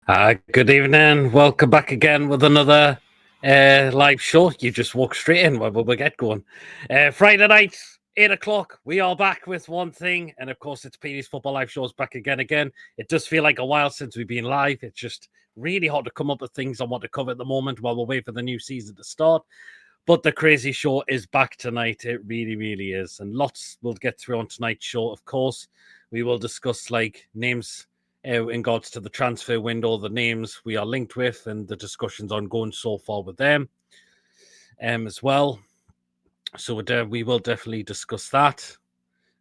Good evening. Welcome back again with another live show. You just walk straight in where we get going. Friday night, 8 o'clock. We are back with one thing. And of course, it's PD's Football Live Shows back again. It does feel like a while since we've been live. It's just really hard to come up with things I want to cover at the moment while we wait for the new season to start. But the crazy show is back tonight. It really, really is. And lots we'll get through on tonight's show, of course. We will discuss like names in regards to the transfer window, the names we are linked with, and the discussions ongoing so far with them as well. So we will definitely discuss that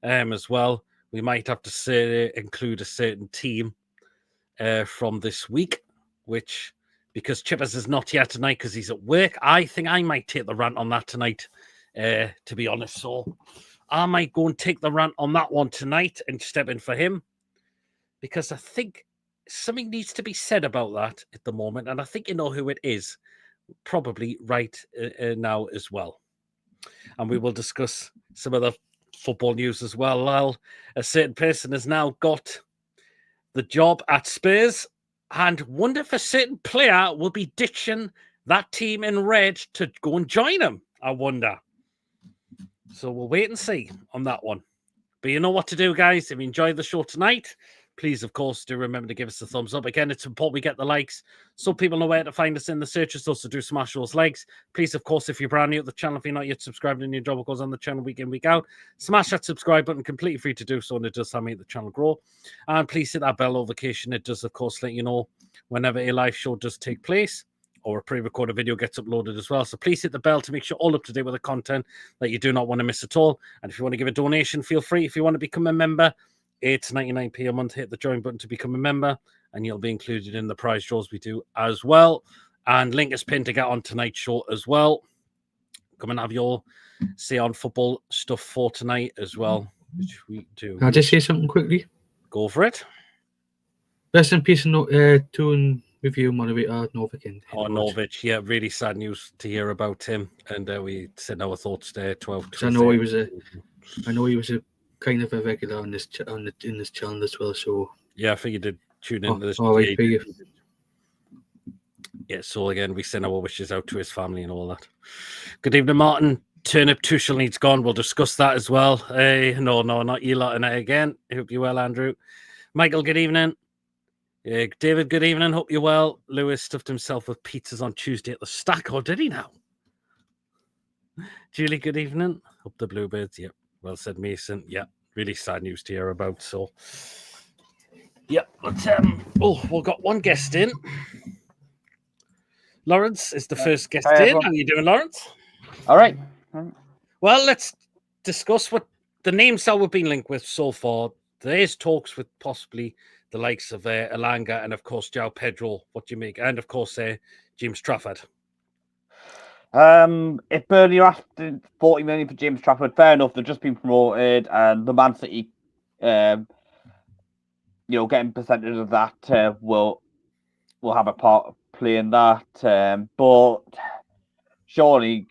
as well. We might have to include a certain team from this week, which, because Chippers is not here tonight because he's at work, I think I might take the rant on that tonight, to be honest. So I might go and take the rant on that one tonight and step in for him, because I think something needs to be said about that at the moment, and I think you know who it is, probably right now as well. And we will discuss some of the football news as well. Lyle, a certain person has now got the job at Spurs, and wonder if a certain player will be ditching that team in red to go and join him. I wonder. So we'll wait and see on that one. But you know what to do, guys. If you enjoyed the show tonight, please, of course, do remember to give us a thumbs up. Again, it's important we get the likes so people know where to find us in the searches. So do smash those likes. Please, of course, if you're brand new to the channel, if you're not yet subscribed and your job goes on the channel week in, week out, smash that subscribe button, completely free to do so, and it does help make the channel grow. And please hit that bell notification. It does, of course, let you know whenever a live show does take place or a pre-recorded video gets uploaded as well. So please hit the bell to make sure all up to date with the content that you do not want to miss at all. And if you want to give a donation, feel free. If you want to become a member, it's 99p a month. Hit the join button to become a member, and you'll be included in the prize draws we do as well. And link is pinned to get on tonight's show as well. Come and have your say on football stuff for tonight as well, which we do. Can I just say something quickly? Go for it. Rest in peace to and review moderator Novic. Norwich, yeah, really sad news to hear about him, and we sent our thoughts there. 12. I know he was a kind of a regular on this in this channel as well. So yeah, I think you did tune into this. All right, yeah, so again, we send our wishes out to his family and all that. Good evening, Martin. Turnip Tuchel needs gone. We'll discuss that as well. No, not you lot and I again. Hope you're well, Andrew. Michael, good evening. David, good evening. Hope you're well. Lewis stuffed himself with pizzas on Tuesday at the Stack. Or did he now? Julie, good evening. Hope the Bluebirds. Yep. Well said, Mason. Yeah. Really sad news to hear about. So, yeah. But, we've got one guest in. Lawrence is the first guest in. Everyone. How are you doing, Lawrence? All right. Well, let's discuss what the names that we've been linked with so far. There is talks with possibly the likes of Elanga and, of course, João Pedro. What do you make? And, of course, James Trafford. If Burnley are after 40 million for James Trafford, fair enough. They've just been promoted, and the Man City, getting percentage of that will have a part of playing that. But surely,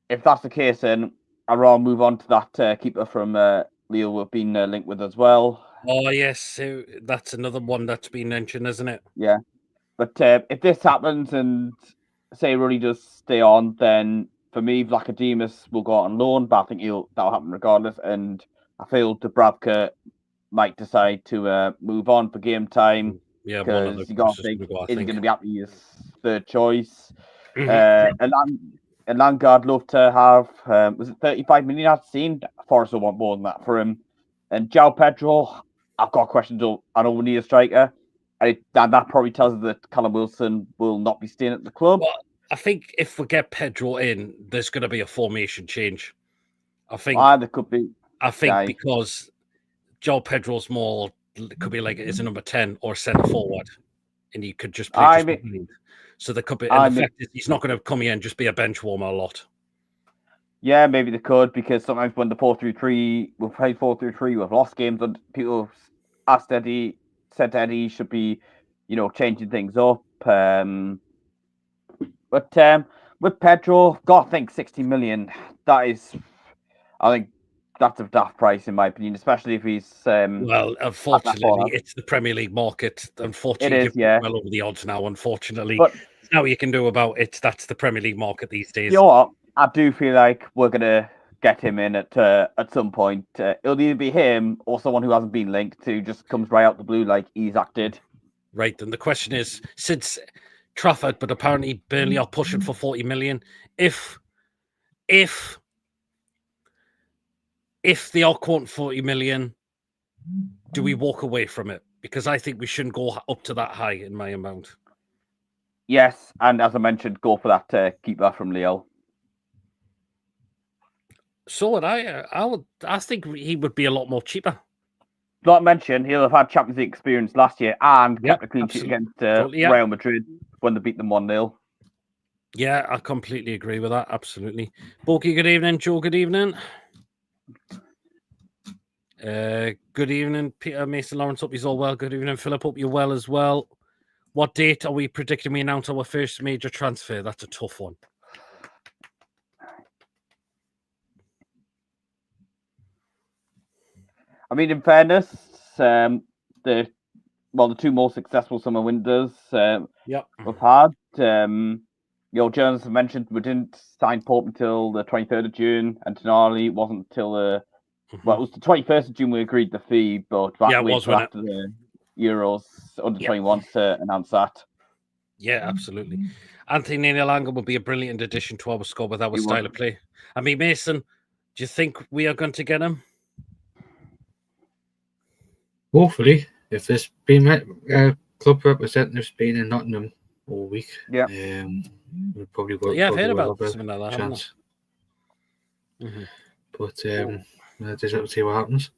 if that's the case, then I'd rather move on to that keeper from Lille we've been linked with as well. Oh, yes. That's another one that's been mentioned, isn't it? Yeah. But if this happens and say Rooney does stay on, then for me, Vlachodimos will go out on loan, but I think that'll happen regardless. And I feel Dubravka might decide to move on for game time. Yeah, because you got to think he's going to be happy his third choice. Mm-hmm. And Lingard love to have was it 35 million I've seen? Forest will want more than that for him. And João Pedro, I've got questions. I know we need a striker. And that probably tells us that Callum Wilson will not be staying at the club. Well, I think if we get Pedro in, there's going to be a formation change. I think there could be. I think because João Pedro's more, it could be like as a number 10 or centre forward, and he could just play behind. So there could be. And the fact is, he's not going to come here and just be a bench warmer a lot. Yeah, maybe they could, because sometimes when the 4-3-3, we've played 4-3-3, we've lost games, and people asked Eddie, said Eddie should be, changing things up. But with Pedro, got to think 60 million. That is, I think, that's a daft price in my opinion, especially if he's Well, unfortunately, it's the Premier League market. Unfortunately, It is, yeah. well over the odds now. Unfortunately, But there's now you can do about it. That's the Premier League market these days. you know what? I do feel like we're gonna get him in at some point. It'll either be him or someone who hasn't been linked, who just comes right out the blue like Isaac did. Right, and the question is, since Trafford, but apparently Burnley are pushing for 40 million. If they are quoting 40 million, do we walk away from it? Because I think we shouldn't go up to that high in my amount. Yes, and as I mentioned, go for that keeper from Leo. So would I. I think he would be a lot more cheaper. Not mention, he'll have had Champions League experience last year and kept a clean sheet against Real Madrid when they beat them 1-0. Yeah, I completely agree with that. Absolutely. Borky, good evening. Joe, good evening. Good evening, Peter, Mason, Lawrence. Hope you're all well. Good evening, Philip. Hope you're well as well. What date are we predicting we announce our first major transfer? That's a tough one. I mean, in fairness, the two most successful summer windows we've had. Jones mentioned we didn't sign Pope until the 23rd of June, and Tonali wasn't until it was the 21st of June we agreed the fee, but that was after the Euros under 21s to announce that. Yeah, absolutely. Anthony Elanga will be a brilliant addition to our squad with our style of play. I mean, Mason, do you think we are going to get him? Hopefully, if there's been club representatives been in Nottingham all week, we'll probably go. Yeah, I've heard about something like that. Chance. But just have to see what happens.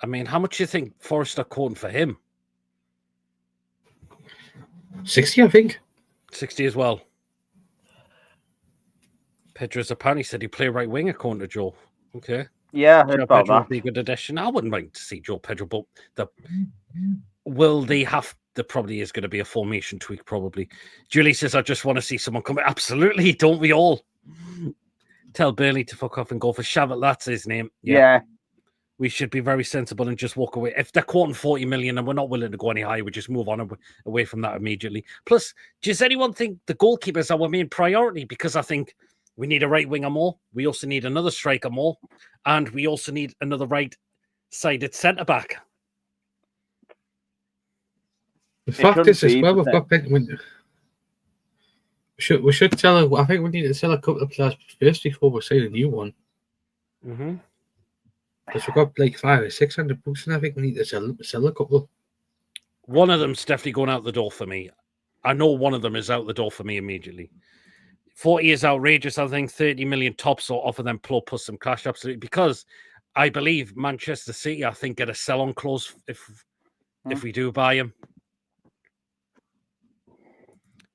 I mean, how much do you think Forrester quoting for him? 60, I think. 60 as well. Pedro's apparently said he play right wing according to Joe. Okay. Yeah, I heard about Pedro that. would be a good addition. I wouldn't mind to see Joe Pedro, but will they have? There probably is going to be a formation tweak. Probably. Julie says, "I just want to see someone come." Absolutely, don't we all? Tell Burnley to fuck off and go for Shavat. That's his name. Yeah. We should be very sensible and just walk away. If they're quoting 40 million and we're not willing to go any higher, we just move on away from that immediately. Plus, does anyone think the goalkeepers are our main priority? Because I think we need a right winger more. We also need another striker more. And we also need another right-sided centre-back. The fact is, as well, we've got we should sell. I think we need to sell a couple of players first before we sell a new one. Because we've got like 500 or 600 books, and I think we need to sell a couple. One of them's definitely going out the door for me. I know one of them is out the door for me immediately. 40 is outrageous. I think 30 million tops or offer them plus some cash, absolutely. Because I believe Manchester City, I think, get a sell-on clause if we do buy him.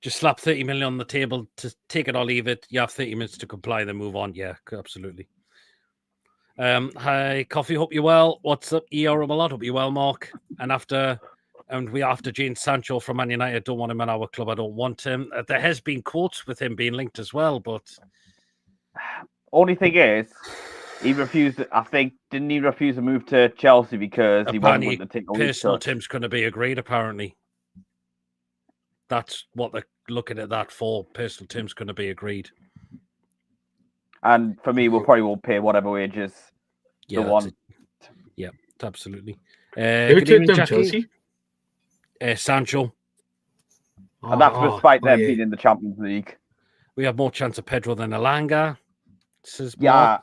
Just slap 30 million on the table to take it or leave it. You have 30 minutes to comply, then move on. Yeah, absolutely. Hi, Coffee. Hope you're well. What's up, ER a lot? Hope you're well, Mark. And we after Jadon Sancho from Man United. Don't want him in our club. I don't want him. There has been quotes with him being linked as well, but only thing is, he refused. I think didn't he refuse a move to Chelsea because he wasn't willing to take a personal Tim's going to be agreed. Apparently, that's what they're looking at that for. Personal Tim's going to be agreed. And for me, we probably won't pay whatever wages they want. Yeah, absolutely. Who took them, Chelsea? Sancho. And that's despite them being in the Champions League. We have more chance of Pedro than Elanga. Says Mark.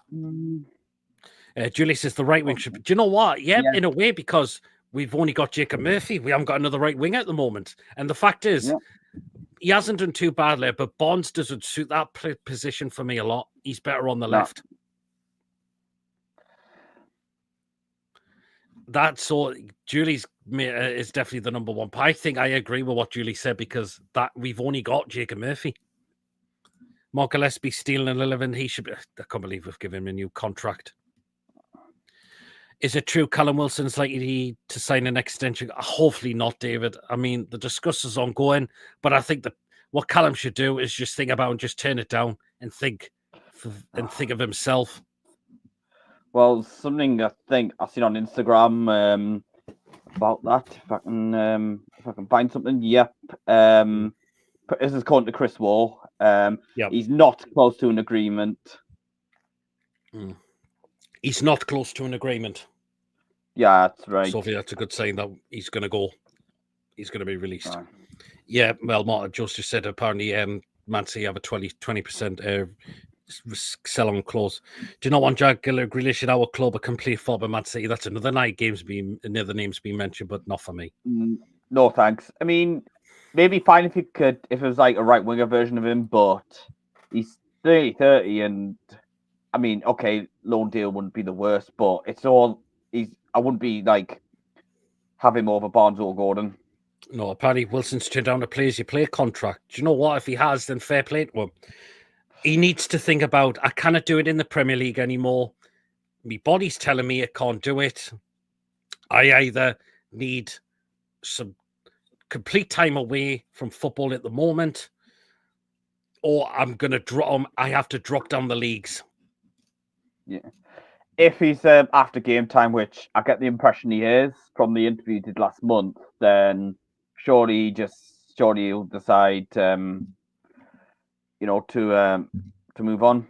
Julie says the right wing should. Do you know what? Yeah, in a way, because we've only got Jacob Murphy. We haven't got another right wing at the moment. And the fact is, he hasn't done too badly, but Bonds doesn't suit that position for me a lot. He's better on the left. That's so. Julie's is definitely the number one. But I think I agree with what Julie said because that we've only got Jacob Murphy. Mark Gillespie stealing 11. He should be. I can't believe we've given him a new contract. Is it true Callum Wilson's likely to sign an extension? Hopefully not, David. I mean, the discussion's ongoing, but I think that what Callum should do is just think about and just turn it down and think of himself. Well, something I think I've seen on Instagram about that. If I can find something, yep. This is according to Chris Wall. He's not close to an agreement. He's not close to an agreement. Yeah, that's right. Sophie, that's a good sign that he's going to go. He's going to be released. Right. Yeah, well, Martin just said apparently Man City have a 20% sell-on clause. Do you not want Jack Grealish in our club? A complete fob of Man City. That's another name's being mentioned, but not for me. No thanks. I mean, maybe fine if it was like a right winger version of him, but he's 30, and I mean, okay, loan deal wouldn't be the worst, but I wouldn't be like have him over Barnes or Gordon. No, apparently Wilson's turned down a play contract. Do you know what? If he has, then fair play to him. He needs to think about, I cannot do it in the Premier League anymore. My body's telling me I can't do it. I either need some complete time away from football at the moment, or I have to drop down the leagues. Yeah. If he's after game time, which I get the impression he is from the interview he did last month, then surely he'll decide, to move on.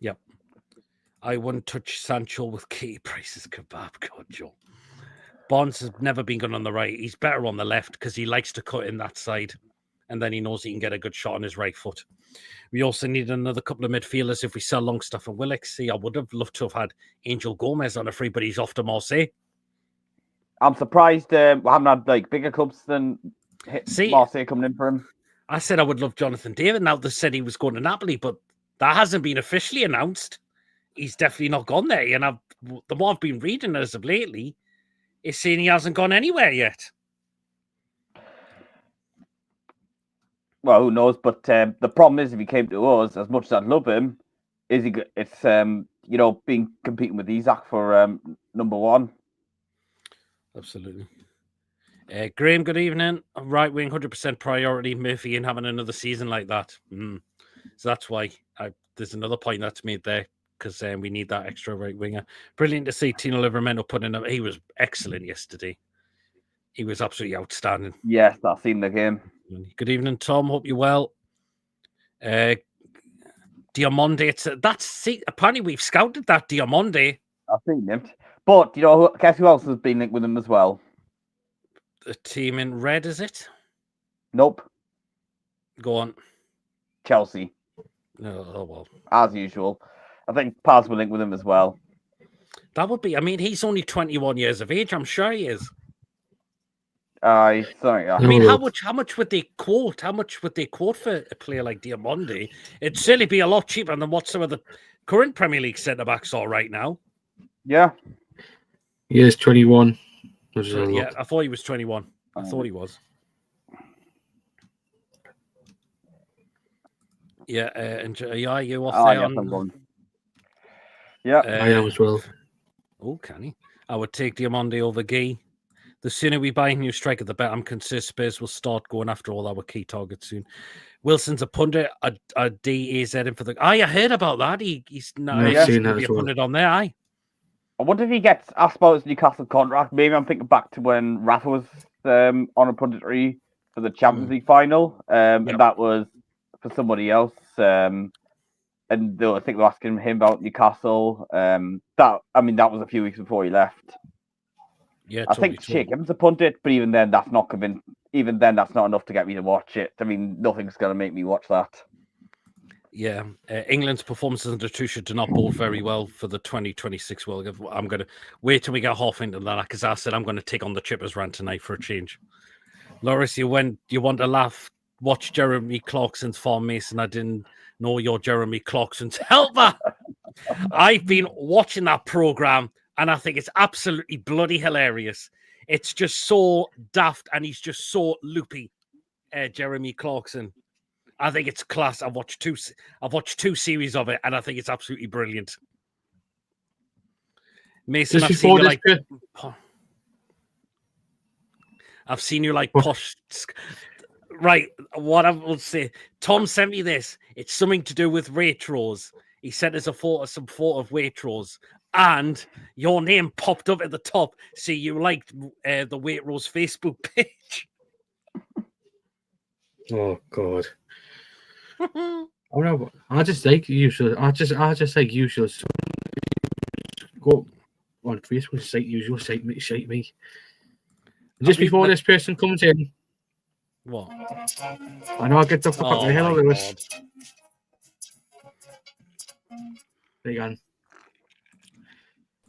Yep. I wouldn't touch Sancho with Katie Price's kebab. God, Joe. Bonds has never been good on the right. He's better on the left because he likes to cut in that side, and then he knows he can get a good shot on his right foot. We also need another couple of midfielders if we sell Longstaff and Willock. See, I would have loved to have had Angel Gomez on a free, but he's off to Marseille. I'm surprised we haven't had like bigger clubs than Marseille coming in for him. I said I would love Jonathan David. Now they said he was going to Napoli, but that hasn't been officially announced. He's definitely not gone there. And the more I've been reading as of lately, is saying he hasn't gone anywhere yet. Well, who knows? But the problem is, if he came to us, as much as I'd love him, it's being competing with Isak for number one. Absolutely. Graham, good evening. Right wing, 100% priority. Murphy in having another season like that. So that's why there's another point that's made there, because we need that extra right winger. Brilliant to see Tino Livramento putting up. He was excellent yesterday. He was absolutely outstanding. Yes, I've seen the game. Good evening, Tom. Hope you're well. Diamonde. Apparently we've scouted that Diamonde. I've seen him. But, guess who else has been linked with him as well? The team in red, is it? Nope. Go on. Chelsea. Oh, well. As usual. I think Paz will link with him as well. That would be, he's only 21 years of age. I'm sure he is. Sorry. I mean, how much would they quote? How much would they quote for a player like Diamonde? It'd certainly be a lot cheaper than what some of the current Premier League centre-backs are right now. Yeah. He is 21. Yeah, I thought he was 21. I thought he was. Yeah, and you off there? Yes, I'm going. Yeah, I am as well. Oh, can he? I would take Diamonde over Guy. The sooner we buy a new striker, the better. I'm concerned Spurs will start going after all our key targets soon. Wilson's a pundit, a DAZ in for the. I heard about that. He's not seen that be as a well. pundit on there. I wonder if he gets asked about his Newcastle contract. Maybe I'm thinking back to when Rafa was on a punditry for the Champions League final, and that was for somebody else. And I think they were asking him about Newcastle. That was a few weeks before he left. Yeah, I think Sheikh Evans a pundit, but even then, that's not enough to get me to watch it. I mean, nothing's going to make me watch that. Yeah, England's performances under Tuchel do not bode very well for the 2026 World Cup. I'm going to wait till we get half into that, because I said I'm going to take on the Chippers rant tonight for a change. Loris, you want to laugh? Watch Jeremy Clarkson's Farm Mason. I didn't know you're Jeremy Clarkson's helper. I've been watching that program, and I think it's absolutely bloody hilarious. It's just so daft, and he's just so loopy, Jeremy Clarkson. I think it's class. I've watched two series of it, and I think it's absolutely brilliant. Mason, I've seen you like posh. Right, what I will say, Tom sent me this. It's something to do with Waitrose. He sent us some photo of Waitrose. and your name popped up at the top. See, you liked the Waitrose Facebook page. Oh God. Oh no, I just like usual. I just like usual. Go on Facebook, site usual, shake me. Just before this person comes in, what? I know I'll get the fuck up the hill, Lewis. Big on.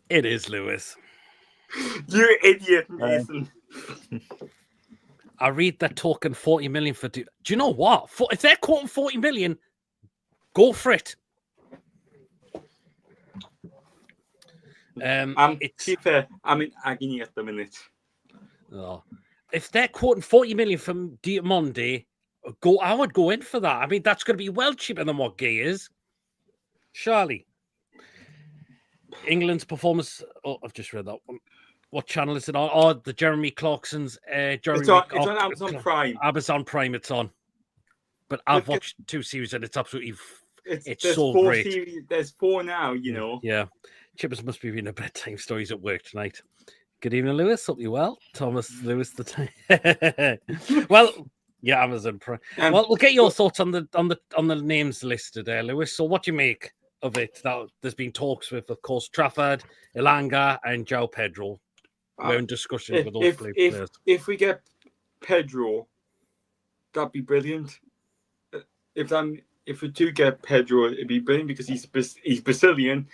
It is Lewis. You idiot, Mason. I read they're talking 40 million for. Do you know what? If they're quoting 40 million, go for it. To be fair, I'm in agony at the minute. Oh, if they're quoting 40 million from Diamonde, I would go in for that. I mean, that's going to be well cheaper than what Gay is. Surely. England's performance. Oh, I've just read that one. What channel is it on? Oh, the Jeremy Clarkson's. It's on Amazon Prime. Amazon Prime, it's on. But I've watched 2 series and it's absolutely. It's so four great. Series, there's 4 now, you know. Yeah. Chippers must be reading a bedtime stories at work tonight. Good evening, Lewis. Hope you well. Thomas Lewis the time. Well, yeah, Amazon Prime. Well, we'll get your thoughts on the names listed there, Lewis. So what do you make of it? That there's been talks with, of course, Trafford, Elanga, and João Pedro. We're in discussions with those players. If we get Pedro, that'd be brilliant. If we do get Pedro, it'd be brilliant because he's Brazilian.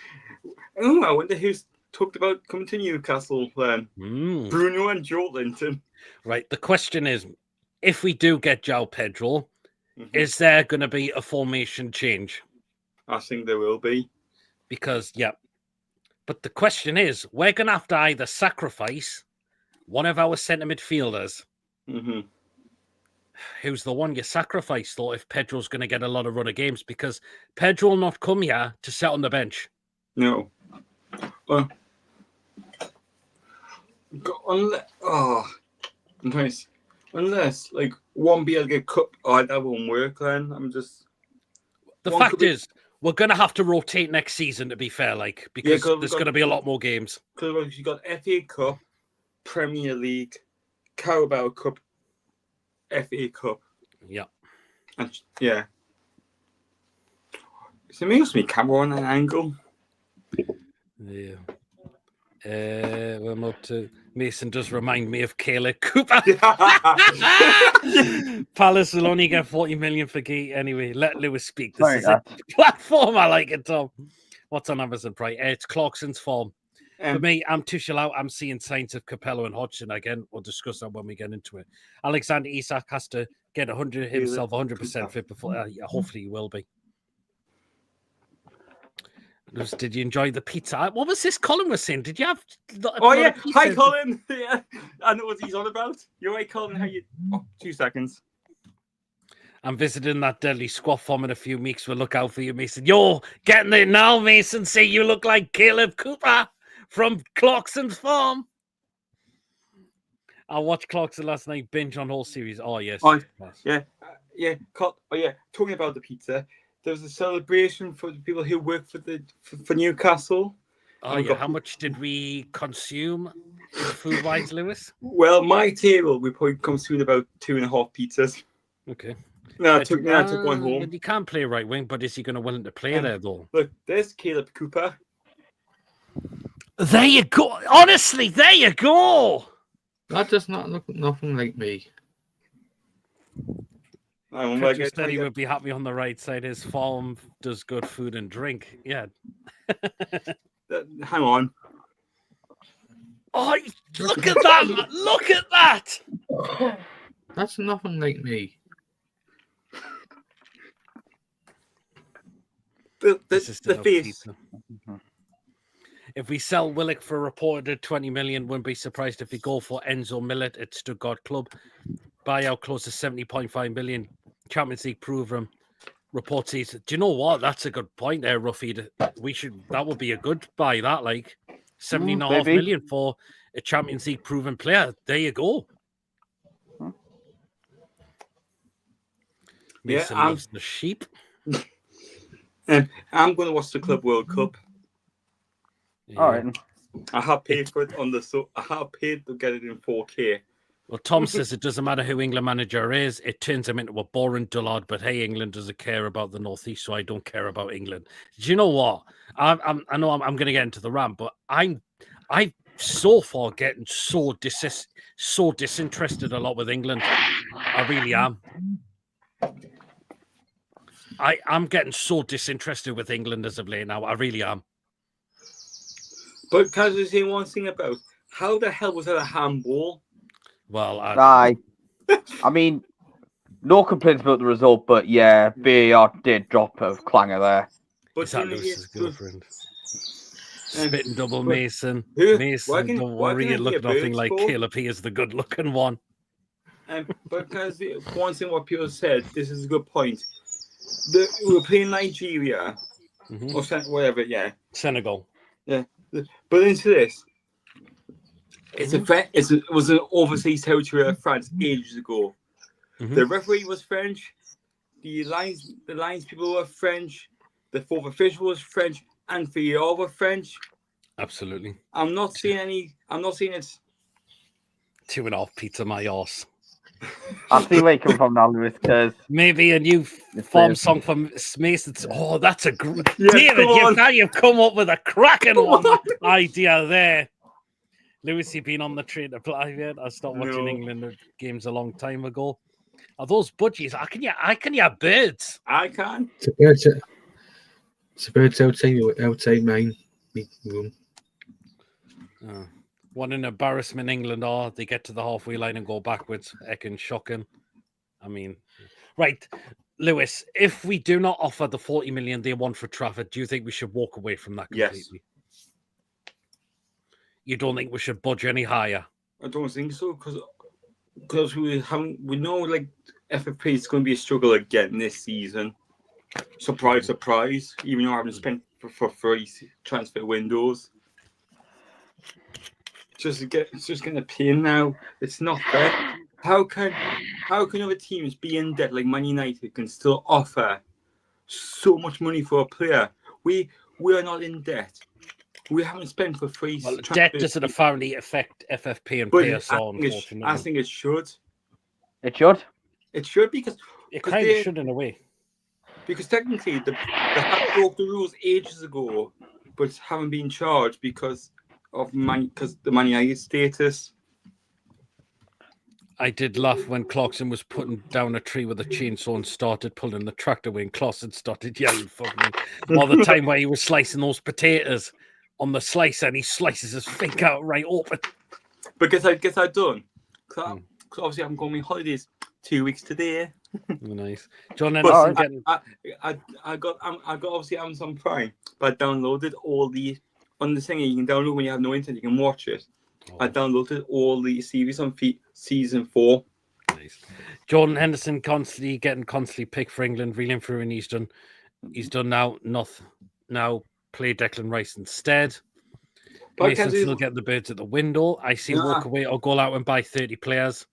Oh, I wonder who's talked about coming to Newcastle then. Bruno and Joe Linton. Right. The question is, if we do get João Pedro, is there going to be a formation change? I think there will be. Because, yeah. But the question is, we're going to have to either sacrifice one of our centre midfielders. Who's the one you sacrifice, though, if Pedro's going to get a lot of run of games? Because Pedro will not come here to sit on the bench. No. Unless like one BL get cut, that won't work. Then The fact is, we're going to have to rotate next season. To be fair, because there's going to be a lot more games. Because you got FA Cup, Premier League, Carabao Cup, FA Cup. Yeah. And yeah. So it makes me camera on an angle. Yeah. We're up to Mason does remind me of Caleb Cooper. Palace will only get 40 million for Gee. Anyway, let Lewis speak. This is a platform. I like it, Tom. What's on Amazon Prime? It's Clarkson's form. For me, I'm Tuchel out. I'm seeing signs of Capello and Hodgson again. We'll discuss that when we get into it. Alexander Isak has to get himself 100% fit before. Hopefully, he will be. Did you enjoy the pizza? What was this Colin was saying? Did you have... yeah. Hi, Colin. Yeah. I know what he's on about. You're right, Colin. How you... 2 seconds. I'm visiting that deadly squat farm in a few weeks. We'll look out for you, Mason. Yo, getting it now, Mason. Say you look like Caleb Cooper from Clarkson's farm. I watched Clarkson last night, binge on whole series. Oh, yes. Yeah. Talking about the pizza... There was a celebration for the people who work for Newcastle. Oh, yeah. How much did we consume food-wise, Lewis? Well, my table, we probably consumed about 2.5 pizzas. Okay. No, I took one home. He can't play right wing, but is he going to willing to play there, though? Look, there's Caleb Cooper. There you go. Honestly, there you go. That does not look nothing like me. Patrick said he would be happy on the right side. His farm does good food and drink. Yeah. Hang on. Oh, look at that! Look at that! That's nothing like me. The face. If we sell Willock for a reported 20 million, wouldn't be surprised if we go for Enzo Millet at Stuttgart Club. Buyout close to 70.5 million. Champions League proven. Report says, do you know what? That's a good point there, Ruffy. That would be a good buy, that 70.5 million for a Champions League proven player. There you go. Mason loves the sheep. I'm going to watch the Club World Cup. Yeah. All right. I have paid for it I have paid to get it in 4K. Well, Tom says it doesn't matter who England manager is, it turns him into a boring dullard. But hey, England doesn't care about the Northeast, so I don't care about England. Do you know what? I know I'm going to get into the rant, but I'm so far getting so disinterested a lot with England. I really am. I'm getting so disinterested with England as of late now. I really am. But can I just say one thing about how the hell was that a handball? Well, I mean, no complaints about the result, but yeah, VAR did drop a clanger there. But is that then Lewis's again, girlfriend? Spitting double but Mason. who- Mason, why can- don't why worry, can you I look hear nothing birds like call? Caleb. He is the good-looking one. But because one thing what people said, this is a good point. We were playing Nigeria or whatever, yeah. Senegal. Yeah. But into this, it was an overseas territory of France ages ago. The referee was French. The lines people were French. The fourth official was French, and VAR were French. Absolutely. I'm not seeing it's 2.5 pizza my arse. I see where you come from now, Lewis, because Maybe a new farm song from Mason. Oh, that's a great... Yeah, David, you've come up with a cracking idea there. Lewis, you've been on the train to play yet? I stopped watching England games a long time ago. Are those budgies? How can you have birds? I can. It's a bird's outside mine room. What an embarrassment England are. They get to the halfway line and go backwards. Heckin' shocking. I mean, right, Lewis, if we do not offer the 40 million they want for Trafford, do you think we should walk away from that completely? Yes. You don't think we should budge any higher? I don't think so, because we know like FFP is going to be a struggle again this season. Surprise, surprise. Even though I haven't spent for free transfer windows. It's just getting a pain now. It's not fair. How can other teams be in debt like Man United can still offer so much money for a player? We are not in debt. We haven't spent for free. Well, debt doesn't apparently affect FFP and PSR, unfortunately. I think it should. it should. It should because it kind of should in a way. Because technically, they have broke the rules ages ago, but haven't been charged because of the Man United status. I did laugh when Clarkson was putting down a tree with a chainsaw and started pulling the tractor away, and Clarkson started yelling for me. All the time where he was slicing those potatoes on the slicer, and he slices his finger out right open. Because I guess I've done. Because obviously I'm going on holidays 2 weeks today. Nice. John Anderson getting... I got obviously Amazon Prime, but I downloaded all the on the thing you can download when you have no internet, you can watch it. I downloaded all the series on season 4. Nice. Jordan Henderson constantly picked for England, reeling through, and he's done now. Now play Declan Rice instead. Mason's still getting the birds at the window. I see walk away or go out and buy 30 players.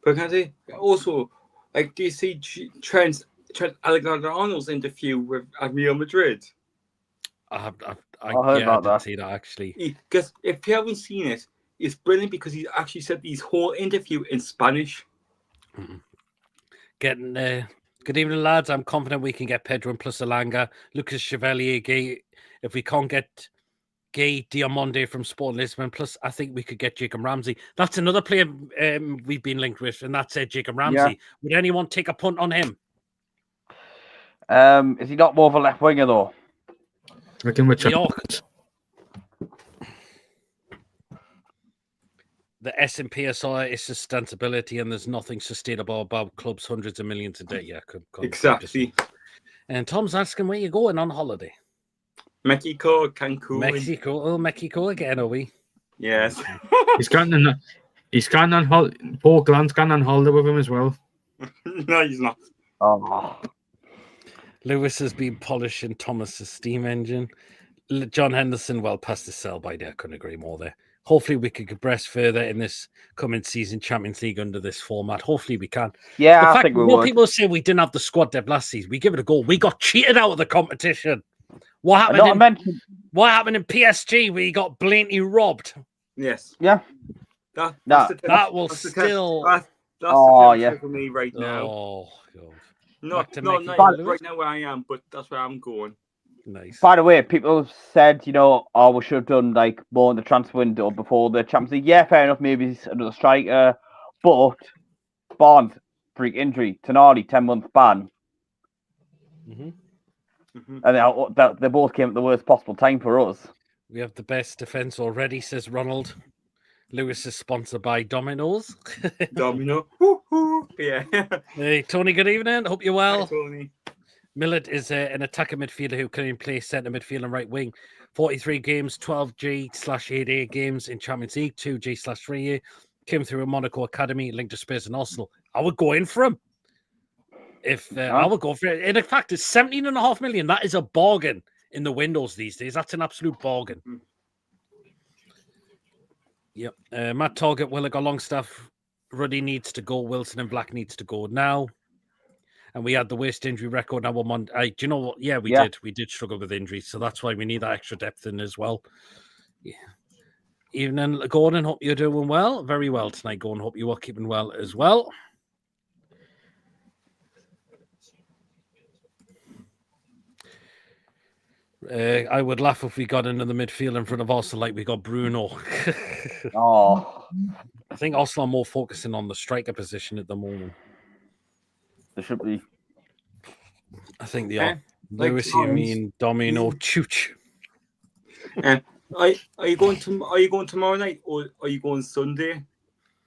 But can I say also, like, do you see Trent Alexander-Arnold's interview at Real Madrid? I heard about that. I didn't see that actually. Because if you haven't seen it, it's brilliant because he actually said his whole interview in Spanish. Getting good evening, lads. I'm confident we can get Pedro and plus Alanga, Lucas Chevalier, Gay. If we can't get Gay Diamonde from Sporting Lisbon, plus I think we could get Jacob Ramsey. That's another player we've been linked with, and that's Jacob Ramsey. Yeah. Would anyone take a punt on him? Is he not more of a left winger though? I reckon we're the S and PSR is sustainability, and there's nothing sustainable about clubs hundreds of millions a day. Yeah, exactly. And Tom's asking where you going on holiday. Mexico, Cancun. Mexico again, are we? Yes. He's gone on holiday. Paul Grant's gone on holiday with him as well. No, he's not. Oh. Lewis has been polishing Thomas's steam engine. John Henderson, well past the sell by there. Couldn't agree more there. Hopefully we can progress further in this coming season Champions League under this format. Hopefully we can. Yeah, I think we will. People say we didn't have the squad depth last season. We give it a go. We got cheated out of the competition. What happened What happened in PSG where he got blatantly robbed? Yes. Yeah. That's No. That will that's still. That's Oh, the yeah. temperature for me right now. Oh god. Not to not Mickey right Lewis? now where I am, but that's where I'm going. Nice. By the way, people have said, oh, we should have done like more in the transfer window before the Champions League. Yeah, fair enough. Maybe it's another striker, but Barnes, freak injury, Tonali, 10-month ban, Mhm. and they both came at the worst possible time for us. We have the best defense already, says Ronald. Lewis is sponsored by Domino's. Domino. Woo-hoo. Yeah. Hey, Tony, good evening. Hope you're Hi, well. Tony. Millet is an attacker midfielder who can play centre midfield and right wing. 43 games, 12G/8A games in Champions League, 2G/3A. Came through a Monaco Academy, linked to Spurs and Arsenal. I would go in for him. I would go for it. In fact, it's 17.5 million. That is a bargain in the windows these days. That's an absolute bargain. Yep. Matt Target, Willock, Longstaff, Ruddy needs to go. Wilson and Black needs to go now. And we had the worst injury record. Now we're on. Do you know what? Yeah, we did. We did struggle with injuries, so that's why we need that extra depth in as well. Yeah. Evening, Gordon. Hope you're doing well. Very well tonight, Gordon. Hope you are keeping well as well. I would laugh if we got another midfield in front of Arsenal like we got Bruno. Oh, I think Arsenal are more focusing on the striker position at the moment. there should be. I think they are. Like Lewis, you mean Domino Chooch? Are you going tomorrow night or are you going Sunday?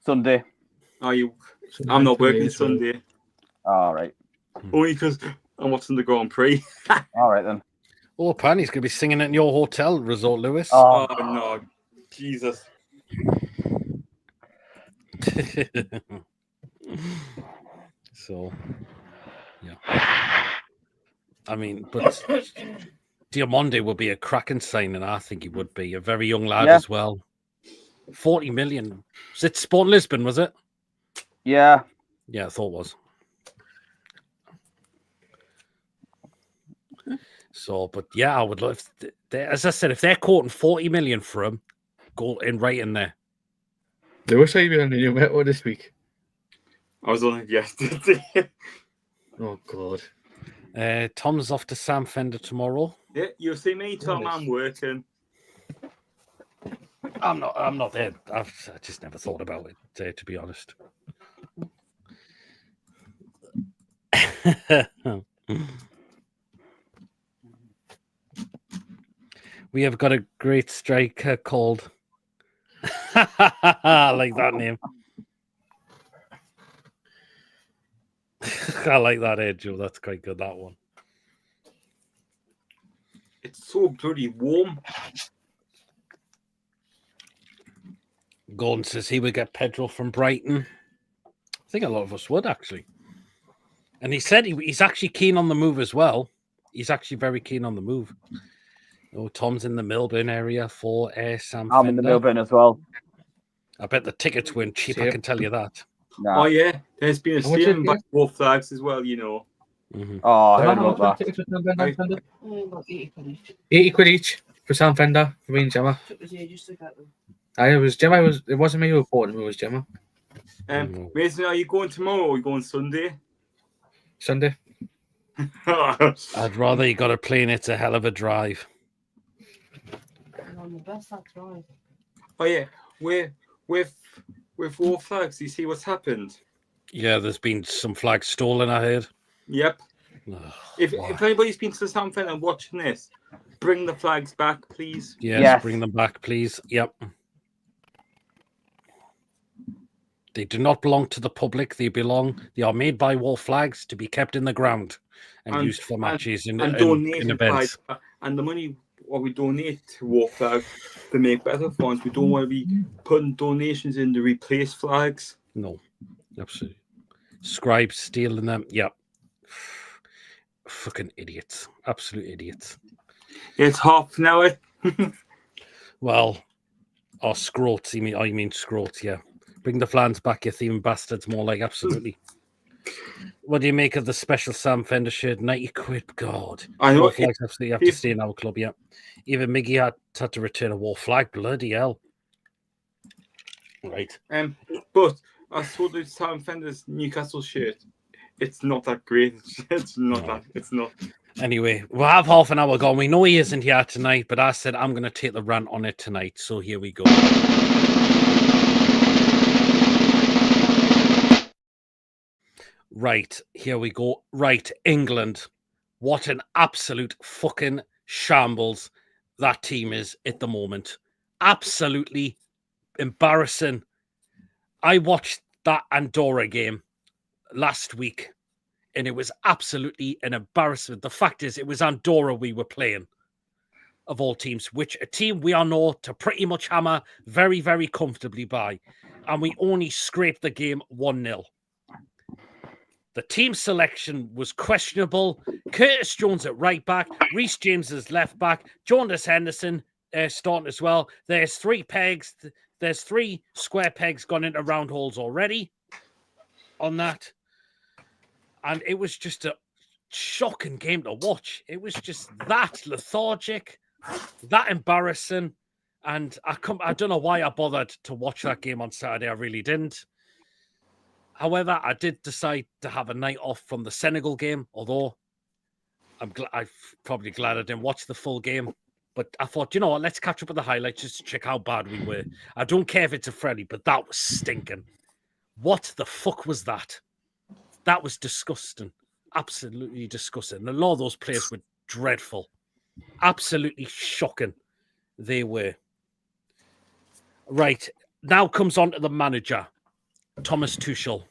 Sunday. Are you? I'm not working Sunday. All right. Only because I'm watching the Grand Prix. All right then. Oh, apparently he's going to be singing in your hotel resort, Lewis. Oh no, Jesus. So, yeah. I mean, but Diamande would be a cracking signing. I think he would be a very young lad as well. 40 million. Was it Sport Lisbon? Was it? Yeah. Yeah, I thought it was. So, but yeah, I would love. As I said, if they're quoting 40 million for him, go in right in there. Lewis, are you on the new metal this week? I was on it yesterday. Oh God. Tom's off to Sam Fender tomorrow. Yeah, you'll see me, Tom. I'm working. I'm not there. I just never thought about it, to be honest. We have got a great striker called. I like that name. I like that, Joe. That's quite good, that one. It's so bloody warm. Gordon says he would get Pedro from Brighton. I think a lot of us would, actually. And he said he's actually keen on the move as well. He's actually very keen on the move. Oh, Tom's in the Milburn area for Sam I'm Fender. in the Milburn as well. I bet the tickets weren't cheap, I can tell you that. Nah. Oh, yeah. There's been a steering by both flags as well, you know. Mm-hmm. Oh, I heard about that. 80 quid each for Sam Fender for me and Gemma. It was Gemma. It wasn't me who bought them. It was Gemma. Mason, are you going tomorrow or are you going Sunday? Sunday. I'd rather you got a plane. It's a hell of a drive. Oh yeah, with war flags. You see what's happened? Yeah, there's been some flags stolen, I heard. Yep. If anybody's been to something and watching this, bring the flags back, please. Yes, bring them back, please. Yep. They do not belong to the public. They are made by war flags to be kept in the ground and used for matches and in events. And the money what we donate to war flags to make better ones. We don't want to be putting donations in to replace flags. No, absolutely. Scribes stealing them. Yep. Fucking idiots. Absolute idiots. It's half an hour. Well, or scroats. I mean scroats, yeah. Bring the flags back, you thieving bastards. More like absolutely. What do you make of the special Sam Fender shirt? 90 quid. God. I know. War flags you have to stay in our club, yeah. Even Miggy had to return a war flag. Bloody hell. Right. But I saw the Sam Fender's Newcastle shirt. It's not that great. It's not. Anyway, we'll have half an hour gone. We know he isn't here tonight, but I said I'm going to take the rant on it tonight. So here we go. Right, here we go. Right, England. What an absolute fucking shambles that team is at the moment. Absolutely embarrassing. I watched that Andorra game last week, and it was absolutely an embarrassment. The fact is, it was Andorra we were playing, of all teams, which a team we are known to pretty much hammer very, very comfortably by. And we only scraped the game 1-0. The team selection was questionable. Curtis Jones at right back, Reece James as left back, Jonas Henderson starting as well. There's 3 pegs. There's 3 square pegs gone into round holes already on that. And it was just a shocking game to watch. It was just that lethargic, that embarrassing. And I don't know why I bothered to watch that game on Saturday. I really didn't. However, I did decide to have a night off from the Senegal game, although I'm probably glad I didn't watch the full game. But I thought, you know what, let's catch up with the highlights just to check how bad we were. I don't care if it's a friendly, but that was stinking. What the fuck was that? That was disgusting. Absolutely disgusting. A lot of those players were dreadful. Absolutely shocking. They were. Right. Now comes on to the manager, Thomas Tuchel.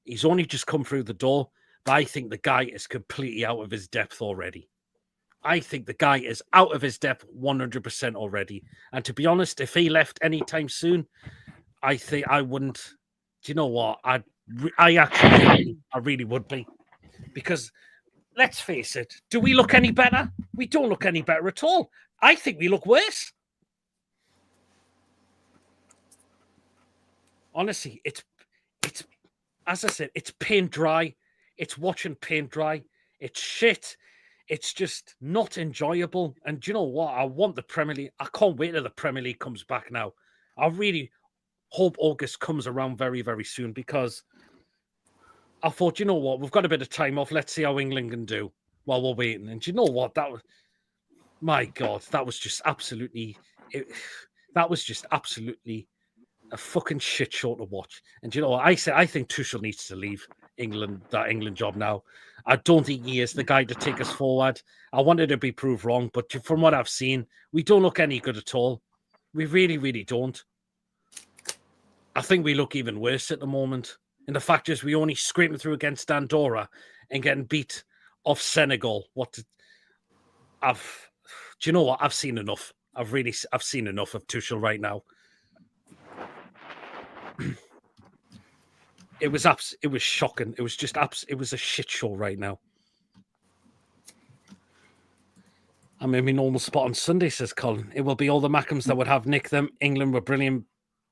He's only just come through the door, but I think the guy is completely out of his depth already. I think the guy is out of his depth 100% already. And to be honest, if he left anytime soon, I think I wouldn't. Do you know what? I really would be. Because let's face it, do we look any better? We don't look any better at all. I think we look worse. Honestly, it's as I said, it's paint dry. It's watching paint dry. It's shit. It's just not enjoyable. And do you know what? I want the Premier League. I can't wait till the Premier League comes back now. I really hope August comes around very, very soon because I thought, you know what? We've got a bit of time off. Let's see how England can do while we're waiting. And do you know what? My God, that was just absolutely a fucking shit show to watch. And do you know what? I think Tuchel needs to leave that England job now. I don't think he is the guy to take us forward. I wanted to be proved wrong, but from what I've seen, we don't look any good at all. We really, really don't. I think we look even worse at the moment. And the fact is, we only scraping through against Andorra and getting beat off Senegal. Do you know what? I've seen enough. I've seen enough of Tuchel right now. It was shocking. It was just it was a shit show right now. I'm in my normal spot on Sunday, says Colin. It will be all the Mackhams that would have nicked them. England were brilliant.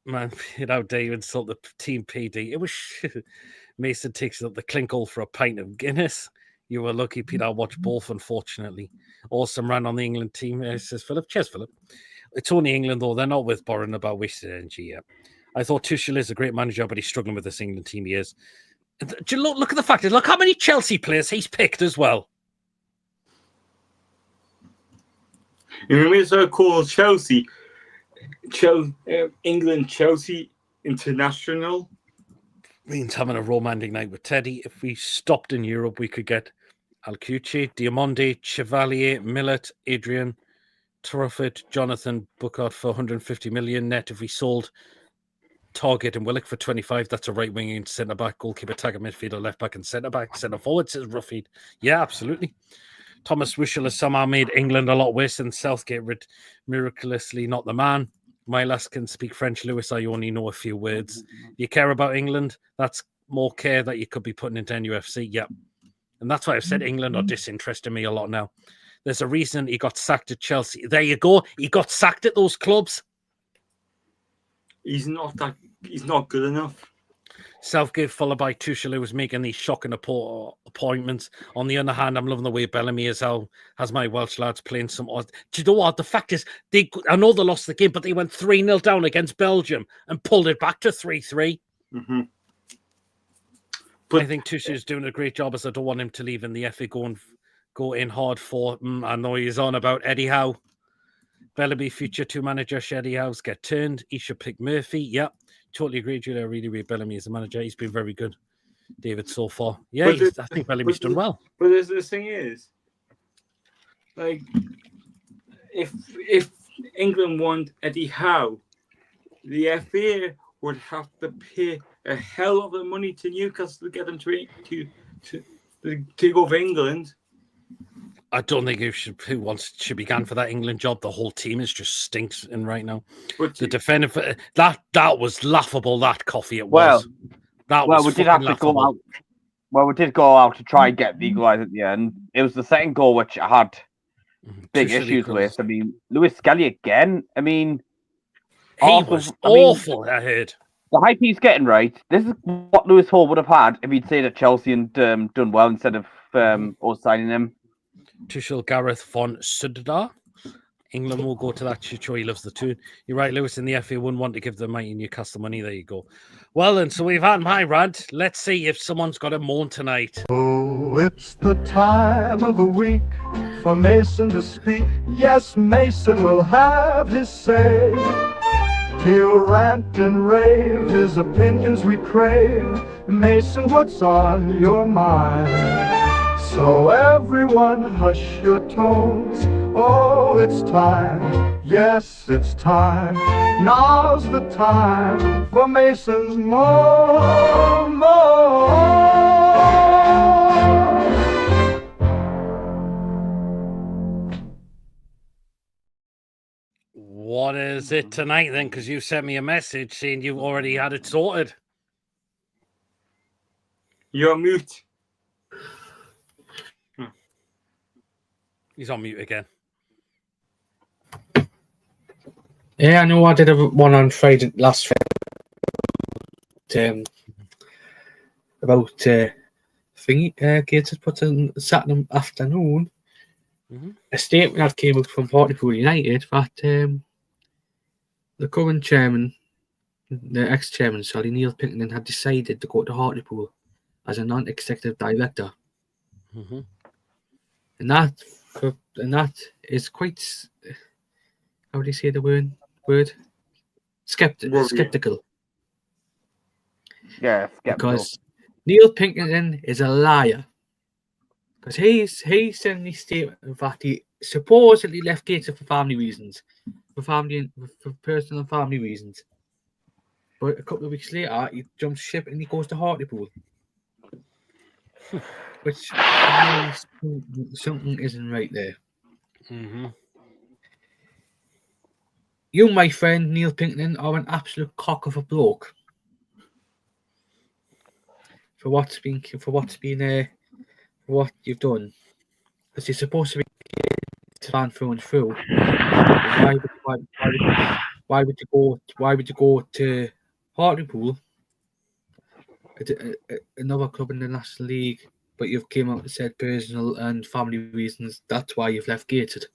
Man, how dare you insult the team PD? It was Mason takes up the clinkle for a pint of Guinness. You were lucky, Peter. I watched both, unfortunately. Awesome run on the England team, says Philip. Cheers, Philip. It's only England, though. They're not worth borrowing about wasted energy yet. I thought Tuchel is a great manager, but he's struggling with this England team he is. Look at the fact. Look how many Chelsea players he's picked as well. You remember it's called Chelsea? England Chelsea International. Means having a romantic night with Teddy. If we stopped in Europe, we could get Alcucci, Diamonde, Chevalier, Millet, Adrian, Truffert, Jonathan, Bookard for 150 million net. If we sold Target and Willock for 25, that's a right wing and centre back, goalkeeper, tagger, midfielder, left back, and centre back, centre forward, says Ruffy. Yeah, absolutely. Thomas Tuchel has somehow made England a lot worse than Southgate, miraculously not the man. Milas can speak French, Lewis. I only know a few words. You care about England? That's more care that you could be putting into NUFC. Yep. And that's why I've said England are disinteresting me a lot now. There's a reason he got sacked at Chelsea. There you go. He got sacked at those clubs. He's not good enough. Southgate followed by Tuchel, who was making these shocking appointments. On the other hand, I'm loving the way Bellamy has my Welsh lads playing some odd. Do you know what? The fact is, I know they lost the game, but they went 3-0 down against Belgium and pulled it back to 3-3. Mm-hmm. I think Tuchel's doing a great job, as I don't want him to leave in the FA go in hard for. I know he's on about Eddie Howe. Bellamy, future 2 manager, Eddie Howe's get turned. He should pick Murphy. Yeah, totally agree, Julia. I really rate Bellamy as a manager. He's been very good, David, so far. Yeah, I think Bellamy's done well. But the thing is, like, if England want Eddie Howe, the FA would have to pay a hell of a money to Newcastle to get them to go for England. I don't think should be gone for that England job. The whole team is just stinks in right now. But the defender for that was laughable. That coffee it was. We did have to go out. Well, we did go out to try and get the equaliser at the end. It was the second goal which I had big issues with. I mean, Lewis Skelly again. I mean, he was awful. I heard the hype he's getting right. This is what Lewis Hall would have had if he'd stayed at Chelsea and done well instead of us signing him. Tuchel, Gareth von Sudda. England will go to that. Chicho, he loves the tune. You're right, Lewis. In the FA wouldn't want to give the mighty Newcastle money. There you go. Well, and so we've had my rant. Let's see if someone's got a moan tonight. Oh, it's the time of the week for Mason to speak. Yes, Mason will have his say. He'll rant and rave, his opinions we crave. Mason, what's on your mind? So everyone hush your tones. Oh, it's time. Yes, it's time. Now's the time for Mason's moan. What is it tonight then? Because you sent me a message saying you already had it sorted. You're on mute. He's on mute again. Yeah, I know I did one on Friday last Friday about Gators put on Saturday afternoon. Mm-hmm. A statement that came out from Hartlepool United that the current chairman, the ex-chairman, Neil Pinkerton, had decided to go to Hartlepool as a non-executive director. Mm-hmm. And that is quite, how do you say the word? Skeptical. Yeah, skeptical. Because Neil Pinkerton is a liar. Because he sent the statement that he supposedly left Gateshead for family reasons, for personal and family reasons. But a couple of weeks later, he jumps ship and he goes to Hartlepool. Which something isn't right there. Mm-hmm. You, my friend Neil Pinkerton, are an absolute cock of a bloke. For what you've done, because you're supposed to be plan through and through. Why would you go to Hartlepool, another club in the National League, but you've came out and said personal and family reasons, that's why you've left Gateshead.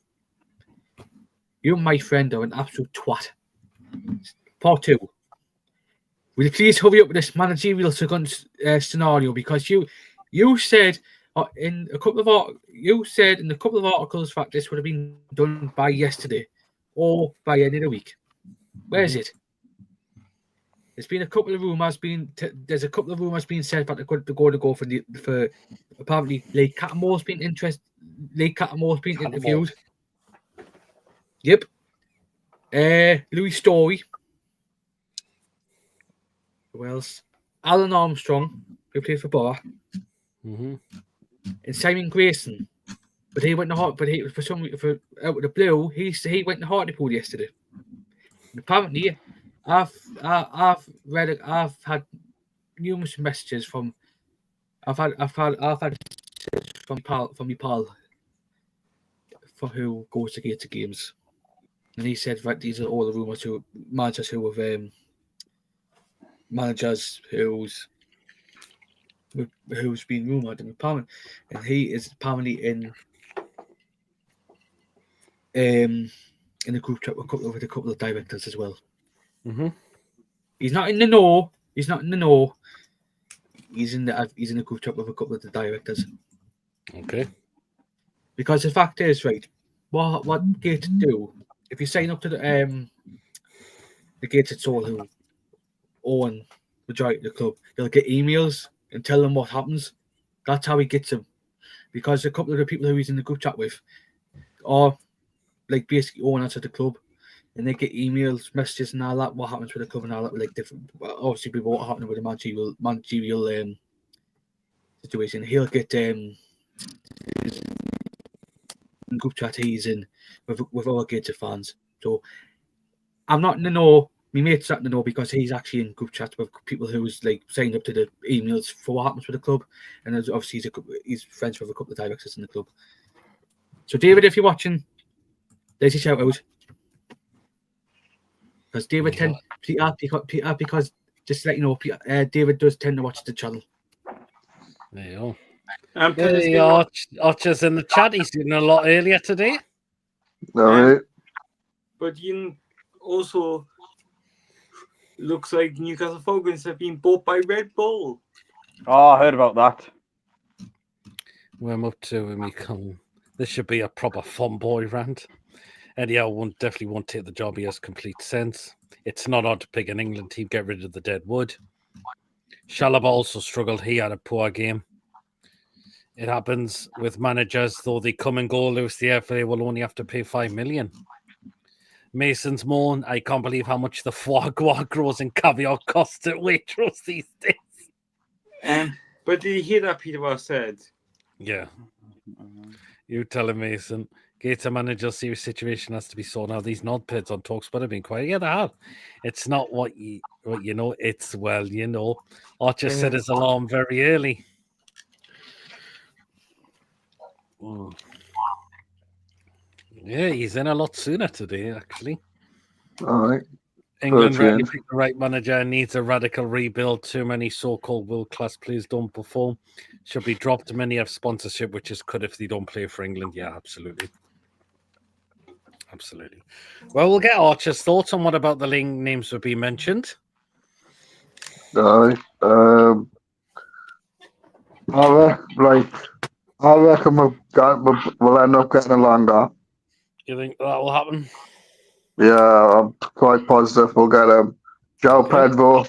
You, my friend, are an absolute twat. Part 2. Will you please hurry up with this managerial scenario, because you said in a couple of articles that this would have been done by yesterday or by the end of the week. Where is it? There's been a couple of rumours being said that they're going to go for apparently Lee Cattamore's been interviewed. Yep. Louis Story. Who else? Alan Armstrong, who played for Borough. Mm-hmm. And Simon Grayson. But he went to out of the blue, he went to Hartlepool yesterday. And apparently, I've had numerous messages from my pal for who goes to Gator games, and he said that these are all the rumours to managers who have managers who's been rumoured and apparently, and he is apparently in a group chat with a couple of directors as well. Mm-hmm. He's not in the know. He's not in the know. He's in a group chat with a couple of the directors. Okay. Because the fact is, right, what Gates do if you sign up to the Gates at Soul who own majority of the club, they'll get emails and tell them what happens. That's how he gets them. Because a couple of the people who he's in the group chat with are like basically owners of the club, and they get emails, messages, and all that. What happens with the club and all that, like different. Well, obviously, with what happened with the managerial situation, he'll get group chat he's in with other Gator fans. So I'm not in the know. My mate's not in the know because he's actually in group chats with people who's like signed up to the emails for what happens with the club, and obviously he's friends with a couple of directors in the club. So David, if you're watching, there's your shout out. Because David because just to let you know, David does tend to watch the channel. There you go. Hey, Archer's in the chat. He's doing a lot earlier today. All right. But you also looks like Newcastle Falcons have been bought by Red Bull. Oh, I heard about that. Where I'm up to when we come. This should be a proper fun boy rant. Eddie Howe definitely won't take the job. He has complete sense. It's not hard to pick an England team, get rid of the dead wood. Shalaba also struggled. He had a poor game. It happens with managers, though they come and go. Lewis the FA will only have to pay 5 million. Mason's moan, I can't believe how much the foie gras grows and caviar costs at Waitrose these days. But did you hear that Peter Ross said? Yeah. You tell him, Mason. Gator manager serious situation has to be sorted out. These nod pads on TalkSport have been quiet. Yeah, they have. It's not what you know. It's Archer set his alarm very early. Yeah, he's in a lot sooner today, actually. All right. England Brilliant. rarely pick the right manager, needs a radical rebuild. Too many so-called world-class players don't perform. Should be dropped. Many have sponsorship, which is good if they don't play for England. Yeah, absolutely. Absolutely. Well, we'll get Archer's thoughts on what about the names would be mentioned. All right. I reckon we'll end up getting a longer. You think that will happen? Yeah, I'm quite positive we'll get him. Joe Pedro,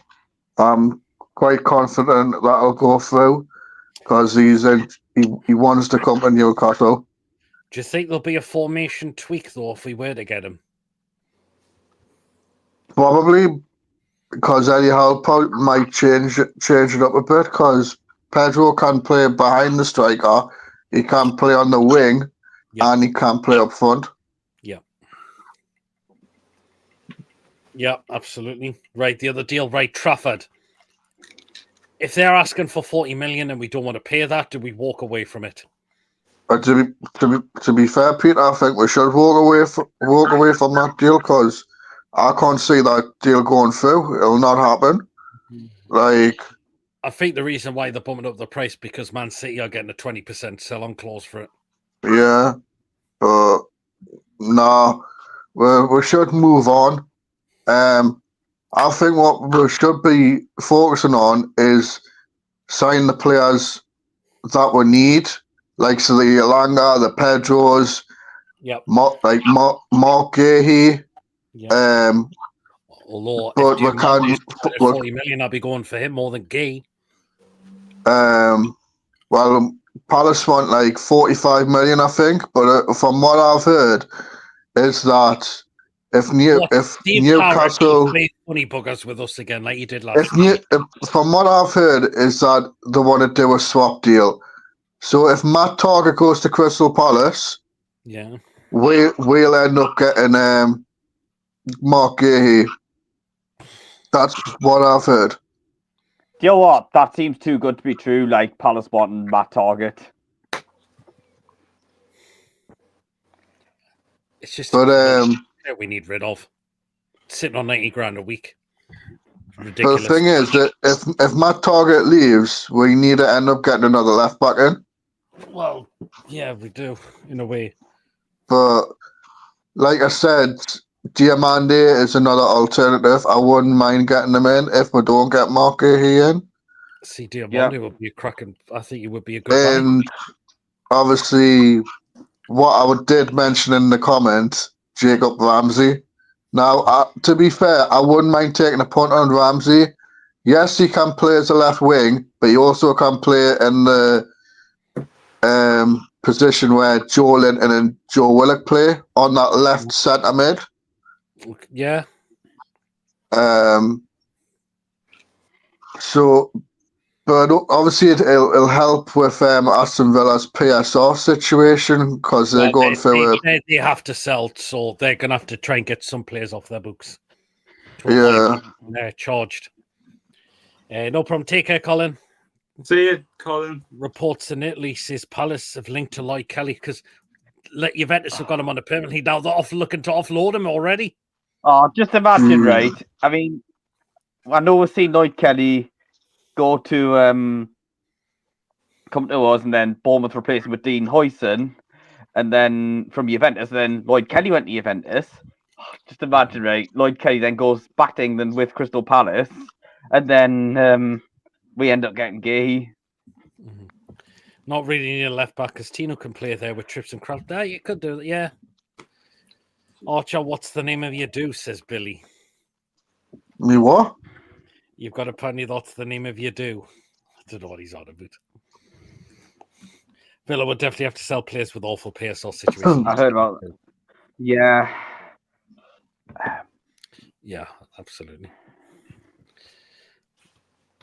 I'm quite confident that'll go through because he wants to come to Newcastle. Do you think there'll be a formation tweak, though, if we were to get him? Probably because Eddie Howe might change it up a bit because Pedro can play behind the striker, he can play on the wing, and he can play up front. Yeah, absolutely. Right, the other deal, right, Trafford. If they're asking for 40 million and we don't want to pay that, do we walk away from it? But to be fair, Peter, I think we should walk away from that deal because I can't see that deal going through. It'll not happen. I think the reason why they're bumping up the price because Man City are getting a 20% sell-on clause for it. Yeah, but no, we should move on. I think what we should be focusing on is signing the players that we need, like so the Elanga, the Pedros, Mark Gahey. Although, but if we can't. 40 million, I'd be going for him more than Gay. Well, Palace want like 45 million, I think. But from what I've heard, is that if Newcastle play funny buggers with us again, like you did last from what I've heard, is that they want to do a swap deal. So if Matt Target goes to Crystal Palace, we'll end up getting Mark Gahey. That's what I've heard. Do you know what? That seems too good to be true, like Palace wanting Matt Target. It's just that we need rid of. Sitting on 90 grand a week. ridiculous. The thing is that if Matt Target leaves, we need to end up getting another left back in. Well, yeah, we do in a way. But like I said, Diamande is another alternative. I wouldn't mind getting him in if we don't get Mark Gahey in. See, Diamande would be a cracking. I think he would be a good buy. And obviously, what I did mention in the comments, Jacob Ramsey. Now, to be fair, I wouldn't mind taking a punt on Ramsey. Yes, he can play as a left wing, but he also can play in the position where Joe Linton and Joe Willock play on that left centre mid. Yeah. So, but obviously it'll help with Aston Villa's PSR situation because they're going through they have to sell, so they're going to have to try and get some players off their books. Yeah. They're charged. No problem. Take care, Colin. See you, Colin. Reports in Italy says Palace have linked to Lloyd Kelly because Juventus have got him on a permanently. Now they're looking to offload him already. Oh, just imagine, right? I mean, I know we've seen Lloyd Kelly go to come to us, and then Bournemouth replaced him with Dean Huyson, and then from Juventus, then Lloyd Kelly went to Juventus. Just imagine, right? Lloyd Kelly then goes back to England with Crystal Palace, and then we end up getting Gahey. Not really need a left back because Tino can play there with Trips and Kraft. There, you could do it, yeah. Archer, what's the name of your do? Says Billy. Me what? You've got apparently that's the name of your do. I don't know what he's on about. Villa would definitely have to sell players with awful PSL situations. I heard about that. Yeah. Yeah, absolutely.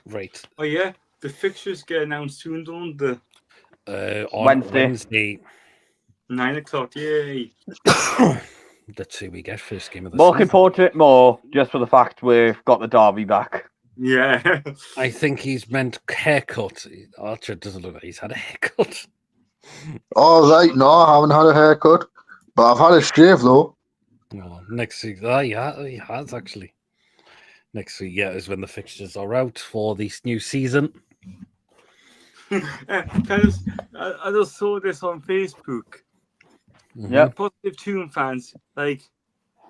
Right. Oh yeah, the fixtures get announced soon, don't they? On Wednesday. 9 o'clock, yay. Let's see, we get first game of the Looking season. forward to it more, just for the fact we've got the derby back. Yeah. I think he's meant haircut. Archer doesn't look like he's had a haircut. Oh, right. No, I haven't had a haircut, but I've had a shave, though. Oh, next week. Yeah, he has actually. Next week, yeah, is when the fixtures are out for this new season. I just saw this on Facebook. Yeah. Positive Tune fans, like,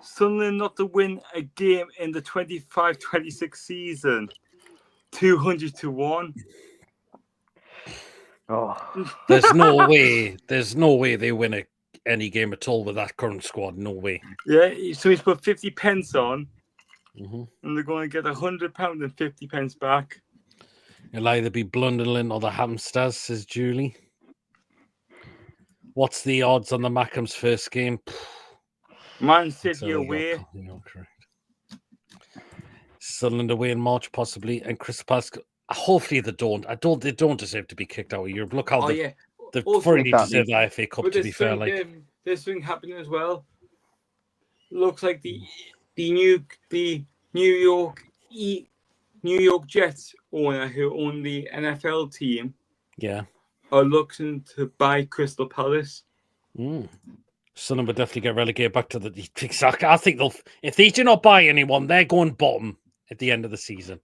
Sunderland not to win a game in the 25-26 season. 200 to 1. Oh. There's no way. There's no way they win any game at all with that current squad. No way. Yeah, so he's put 50 pence on, Mm-hmm. and they're going to get £100 and 50 pence back. It'll either be Blunderland or the Hamsters, says Julie. What's the odds on the Mackham's first game? Man City away. Correct. Sunderland away in March, possibly, and Crystal Palace. Hopefully they don't. They don't deserve to be kicked out of Europe. Look how they thoroughly deserve the FA Cup. But to be fair, like this thing happening as well. Looks like the New York Jets owner who own the NFL team, yeah, are looking to buy Crystal Palace. Sunderland would definitely get relegated back to the exact. I think they'll. If they do not buy anyone, they're going bottom at the end of the season.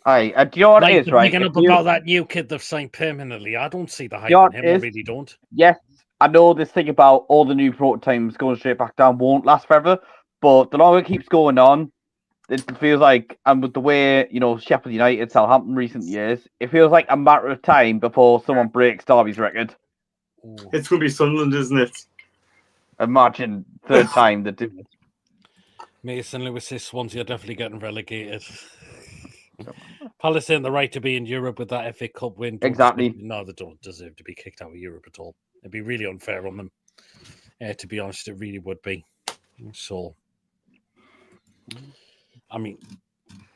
Aye, do you know what it is, right? Making up about that new kid they've signed permanently. I don't see the hype in him. I really don't. Yes, I know this thing about all the new prototypes going straight back down won't last forever, but the longer it keeps going on, it feels like, and with the way, Sheffield United, Southampton recent years, it feels like a matter of time before someone breaks Derby's record. It's going to be Sunderland, isn't it? Imagine third time they do it. Mason Lewis says Swansea are definitely getting relegated. Palace ain't the right to be in Europe with that FA Cup win. Exactly. No, they don't deserve to be kicked out of Europe at all. It'd be really unfair on them. To be honest, it really would be. So, I mean,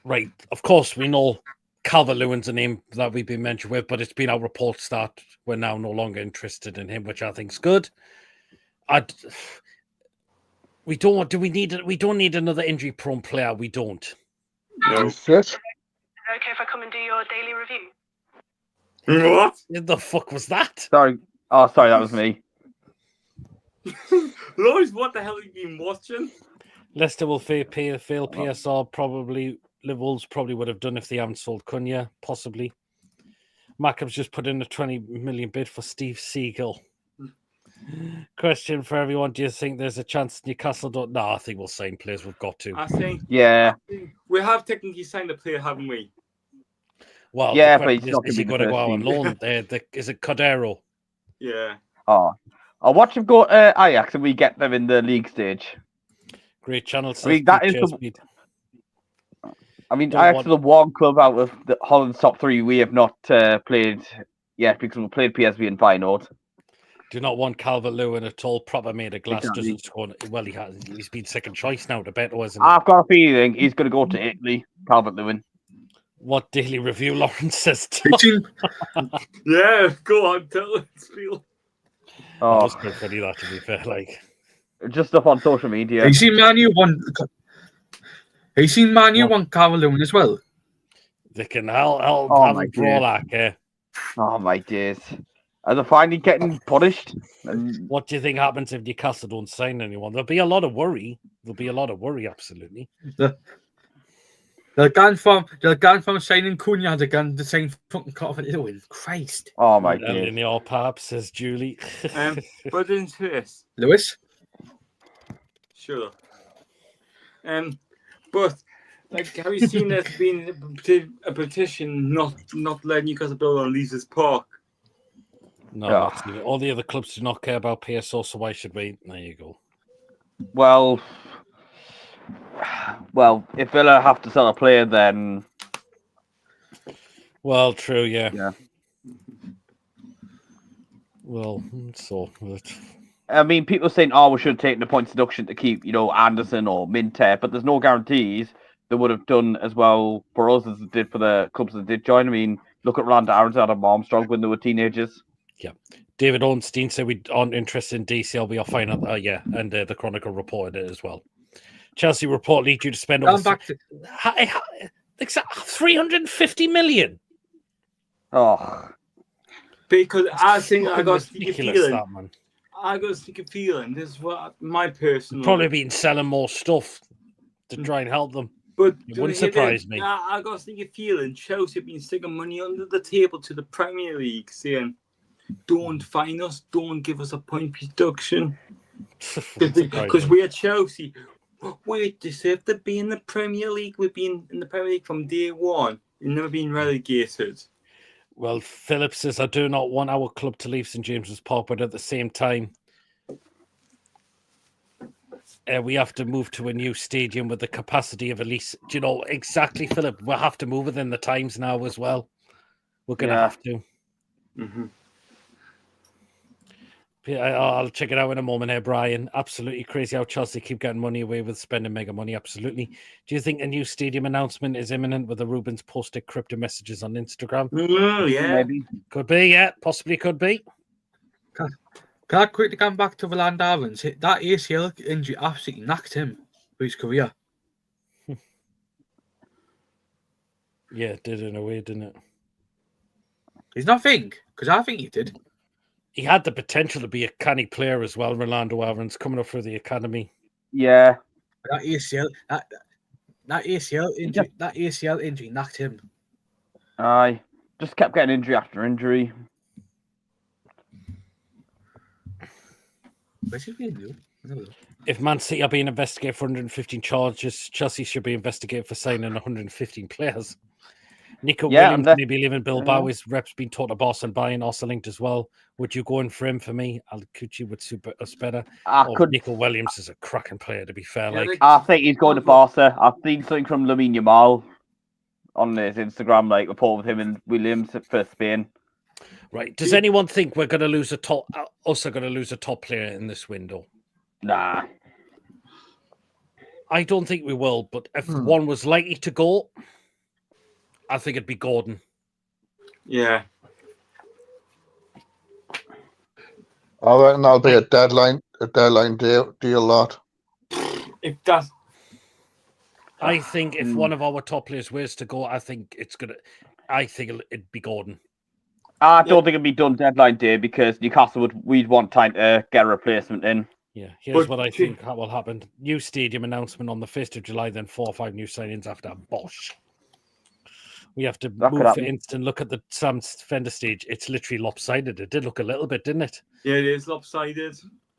right. Of course, we know Calvert-Lewin's a name that we've been mentioned with, but it's been our reports that we're now no longer interested in him, which I think is good. We don't need another injury-prone player. We don't. No. Is it okay if I come and do your daily review? What? What the fuck was that? Sorry. Oh, sorry, that was me. Lois, what the hell have you been watching? Leicester will fail PSR. Probably Liverpool's probably would have done if they haven't sold Cunha. Possibly. Mackham's just put in a 20 million bid for Steve Seagal. Question for everyone: do you think there's a chance Newcastle don't? No, I think we'll sign players. We've got to. I think Yeah. we have technically signed a player, haven't we? Well, Yeah, the but he's question not is he gonna going be to the go first out on team. loan? Is it Cordero? Yeah. Oh, I'll watch him go to Ajax and we get them in the league stage. Great channel. I mean, that is Peach the. Speed. Ajax is the one club out of the Holland's top three we have not played yet because we played PSV in Feyenoord. Do not want Calvert-Lewin at all. Proper made of glass. Exactly. Doesn't score. Well, he's been second choice now to Beto, isn't he? I've got a feeling he's going to go to Italy, Calvert-Lewin. What daily review Lawrence says? Yeah, go on, tell us, Phil. Oh, Oh, that's quite funny. That to be fair, like just stuff on social media. Have you seen Man U want Calvert-Lewin as well? they can help Oh, have my a Proudlock. Oh my days! Are they finally getting punished? And What do you think happens if Newcastle don't sign anyone? There'll be a lot of worry. Absolutely. They're gone from signing Cunha to going to sign fucking Calvert-Lewin. Christ. oh my And days! in your pap, says Julie. But into this, Lewis? sure. But like, have you seen there's been a petition not letting Newcastle build on Lees's Park? No, Ah. not even. All the other clubs do not care about PSO, so why should we? There you go. Well, if Villa have to sell a player, then Well, true, yeah. Yeah. Well, so I mean, people saying, "Oh, we should have taken the points deduction to keep, Anderson or Minter," but there's no guarantees they would have done as well for us as it did for the clubs that did join. I mean, look at Rolando Aaron's and Adam Armstrong when they were teenagers. David Ornstein said we aren't interested in DCL. We are fine. And the Chronicle reported it as well. Chelsea reportedly due to spend over 350 million. Oh, Because I think I got a sneaky Ridiculous, feeling. that, man. I got a sneaky feeling. This is what my personal. Probably been selling more stuff to try and help them. But It wouldn't surprise me. I got a sneaky feeling Chelsea have been sticking money under the table to the Premier League, saying, "Don't fine us, don't give us a point deduction, because we are Chelsea. We deserve to be in the Premier League. We've been in the Premier League from day one. We've never been relegated." Well, Philip says, I do not want our club to leave St. James's Park, but at the same time, we have to move to a new stadium with the capacity of at least, exactly, Philip, we'll have to move within the times now as well. We're going to have to. Mm-hmm. I'll check it out in a moment here, Brian. Absolutely crazy how Chelsea keep getting money away with spending mega money. Absolutely. Do you think a new stadium announcement is imminent with the Rubens posted crypto messages on Instagram? Yeah. maybe. Could be, yeah. Possibly could be. Can I quickly come back to Rolando Aaron's? That ACL injury absolutely knocked him for his career. Yeah, it did in a way, didn't it? He's not think, because I think he did. He had the potential to be a canny player as well, Rolando Aaron's coming up through the academy. Yeah. That ACL injury knocked him. Aye. Just kept getting injury after injury. Where's he being new? If Man City are being investigated for 115 charges, Chelsea should be investigated for signing 115 players. Nico Williams may be leaving Bilbao. His rep's been taught to Barca and Bayern, also linked as well. Would you go in for him for me? Alcucci would suit us better. Nico Williams is a cracking player, to be fair. I think he's going to Barca. I've seen something from Lamine Yamal on his Instagram, report with him and Williams for Spain. Right. Does anyone think we're going to lose a top player in this window? Nah. I don't think we will, but if one was likely to go, I think it'd be Gordon. Yeah. I reckon that'll be a deadline deal lot. If that's, I think if one of our top players was to go, I think it'd be Gordon. I don't think it'd be done deadline day because Newcastle we'd want time to get a replacement in. Yeah, here's But what I think will happen. New stadium announcement on the 1st of July, then 4 or 5 new signings after. Bosh. We have to That could move for happen. instant. Look at the Sam Fender stage. It's literally lopsided. It did look a little bit, didn't it? Yeah, it is lopsided.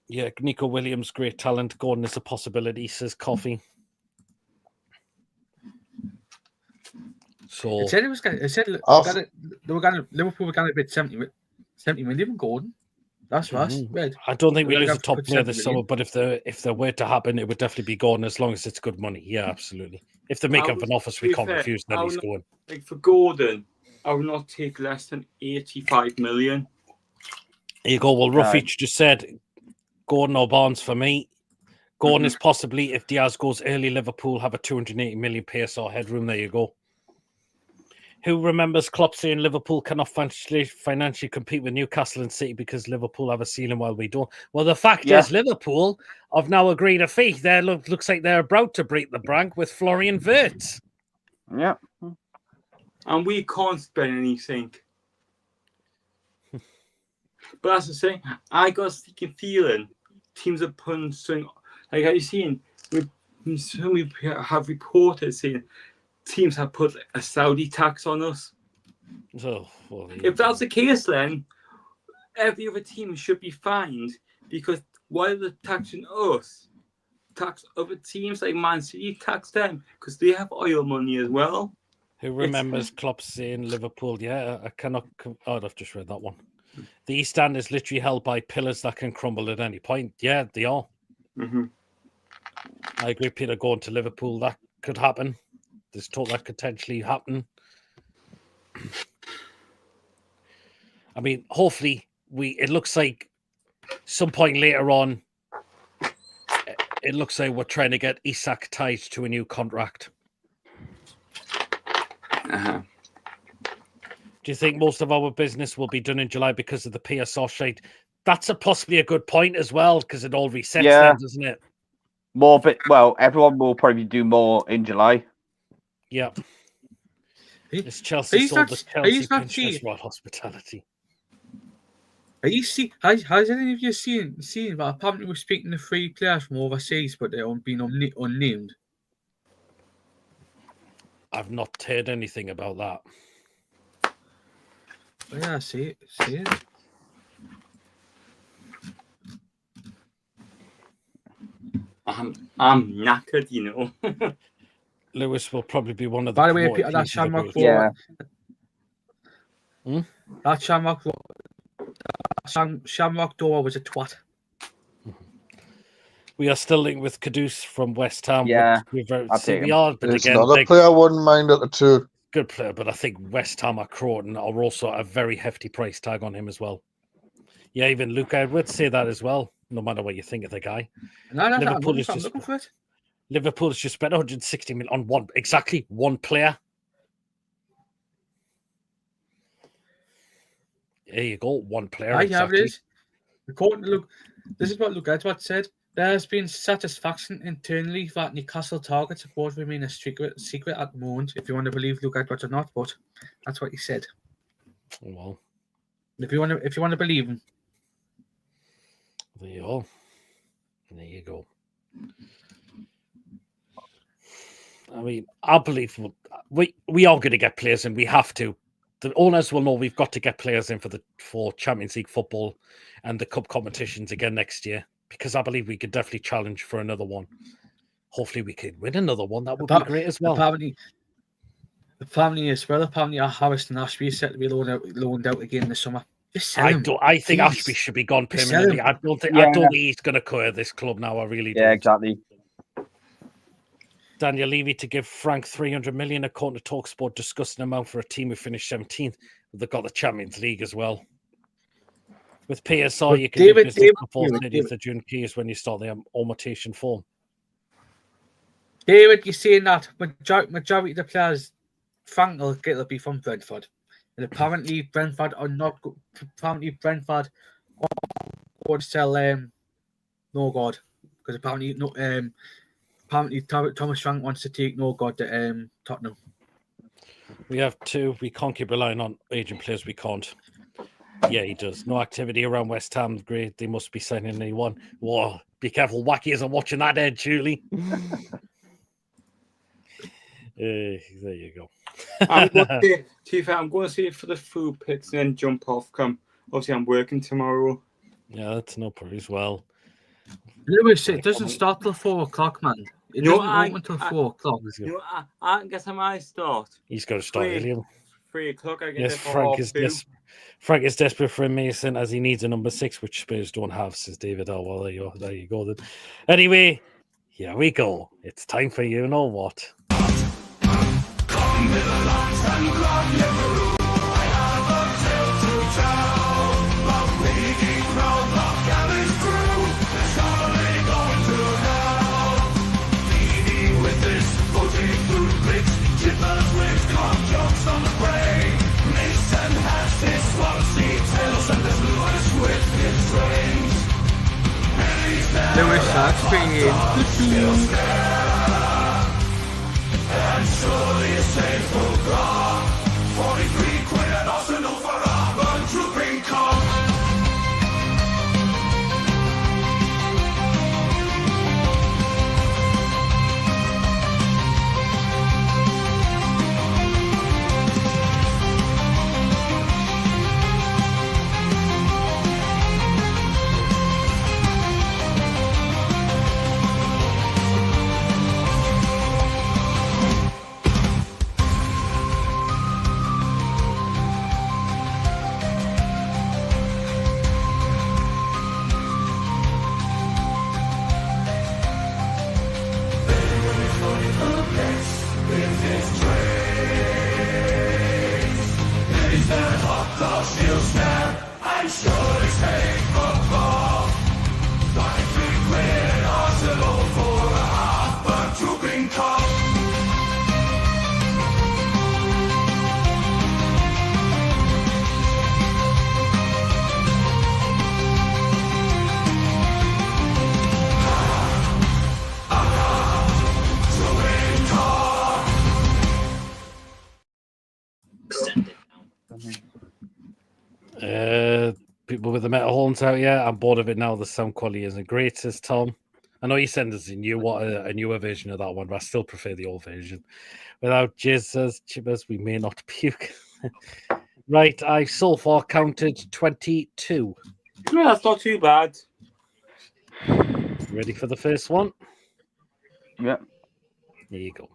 Yeah, Nico Williams, great talent. Gordon is a possibility, says Coffee. So It said it was going. It said Liverpool were going to bid 70 million Gordon. That's right. Red. I don't think we We're lose gonna a top put player 70 this million. summer, but if there were to happen, it would definitely be Gordon as long as it's good money. Yeah, absolutely. If they make up an offer we can't refuse, then he's going. Like for Gordon, I would not take less than 85 million. There you go. Well, Ruffich just said Gordon or Barnes for me. Gordon is possibly, if Diaz goes early, Liverpool have a 280 million PSR headroom. There you go. Who remembers Klopp saying Liverpool cannot financially compete with Newcastle and City because Liverpool have a ceiling while we don't? Well, the fact is Liverpool have now agreed a fee. Looks like they're about to break the bank with Florian Wirtz. Yeah. And we can't spend anything. But as I say, I got a sneaking feeling teams are putting something. Like have you seen? We have reported saying teams have put a Saudi tax on us. Oh, well, if that's the case, then every other team should be fined because why are they taxing us? Tax other teams like Man City, tax them because they have oil money as well. Who remembers Klopp saying Liverpool? Yeah, I cannot. I've just read that one. The East Stand is literally held by pillars that can crumble at any point. Yeah, they are. I agree, Peter. Going to Liverpool, that could happen. There's talk that could potentially happen. I mean, hopefully, it looks like some point later on, it looks like we're trying to get Isak tied to a new contract. Do you think most of our business will be done in July because of the PSR shade? That's possibly a good point as well, because it all resets then, doesn't it? Everyone will probably do more in July. Yeah. It's Chelsea sold the Chelsea Princess Royal Hospitality. Has any of you seen that apparently we're speaking to 3 players from overseas, but they're being unnamed? I've not heard anything about that. Oh, yeah, see it. I'm knackered, you know. Lewis will probably be one of the. By the way, Peter, that Shamrock Shamrock Door was a twat. We are still linked with Kudus from West Ham. We are, but there's another player I wouldn't mind at the 2. Good player, but I think West Ham are Croton are also a very hefty price tag on him as well. Yeah, even Luke, I would say that as well, no matter what you think of the guy. Liverpool has just spent 160 million on one player. There you go, one player. It is. This is what Luke Edwards said. There has been satisfaction internally that Newcastle targets both remain a secret at the moment, if you want to believe Luke Edwards or not, but that's what he said. Well, if you want to believe him. There you go. There you go. I mean, I believe we are going to get players in. We have to. The owners will know we've got to get players in for Champions League football and the cup competitions again next year, because I believe we could definitely challenge for another one. Hopefully we could win another one. That would be great as well. Apparently Harris and Ashby is set to be loaned out again this summer. I think Ashby should be gone permanently. I don't think he's going to cover this club now. I really don't. Yeah, exactly. Daniel Levy to give Frank 300 million, according to TalkSport, disgusting amount for a team who finished 17th. They've got the Champions League as well. With PSR, you can do business before 30th of June. Key is when you start the mutation form. David, you're saying that majority of the players, Frank will be from Brentford. And apparently Brentford are not. Apparently Brentford are going to sell Norgard, because apparently Thomas Frank wants to take Norgard to Tottenham. We have 2. We can't keep relying on agent players. We can't. Yeah, he does. No activity around West Ham. Great. They must be signing anyone. Whoa. Be careful, Wacky isn't watching that Ed, Julie. There you go. I'm going to see, I'm going to see it for the food pics and then jump off. Obviously, I'm working tomorrow. Yeah, that's no worries. Well, Lewis, it doesn't start till 4 o'clock, man. It doesn't open until 4 o'clock. I guess I might start. He's got to start earlier. 3 o'clock. I get Yes, Frank is desperate for a Mason as he needs a number 6, which Spurs don't have, says David. Oh, well, there you go then. Anyway, here we go. It's time for you know what. Lewis, that's pretty. People with the metal horns out, yeah. I'm bored of it now. The sound quality isn't great, says Tom. I know you sent us a newer version of that one, but I still prefer the old version. Without jizz, says Chibbers, we may not puke. Right, I've so far counted 22. No, that's not too bad. Ready for the first one? Yeah. There you go.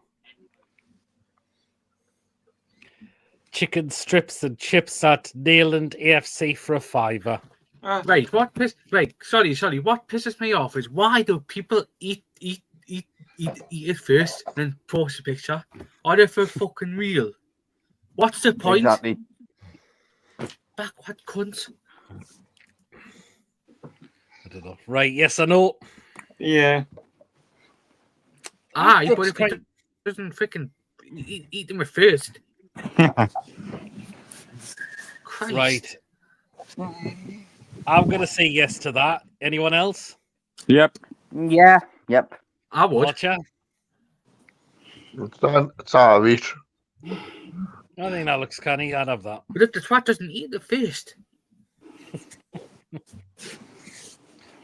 Chicken strips and chips at Neyland AFC for a £5. Right, sorry. What pisses me off is why do people eat it first, then post a picture? Are they for fucking real? What's the point? Exactly. Backward cunts. I don't know. Right, yes or no? Yeah. Aye, but if it doesn't freaking eat them first. Christ. Right. I'm going to say yes to that. Anyone else? Yep. Yeah. Yep. I would. Watcher? It's all right. I think that looks canny. I'd have that. But if the twat doesn't eat the first.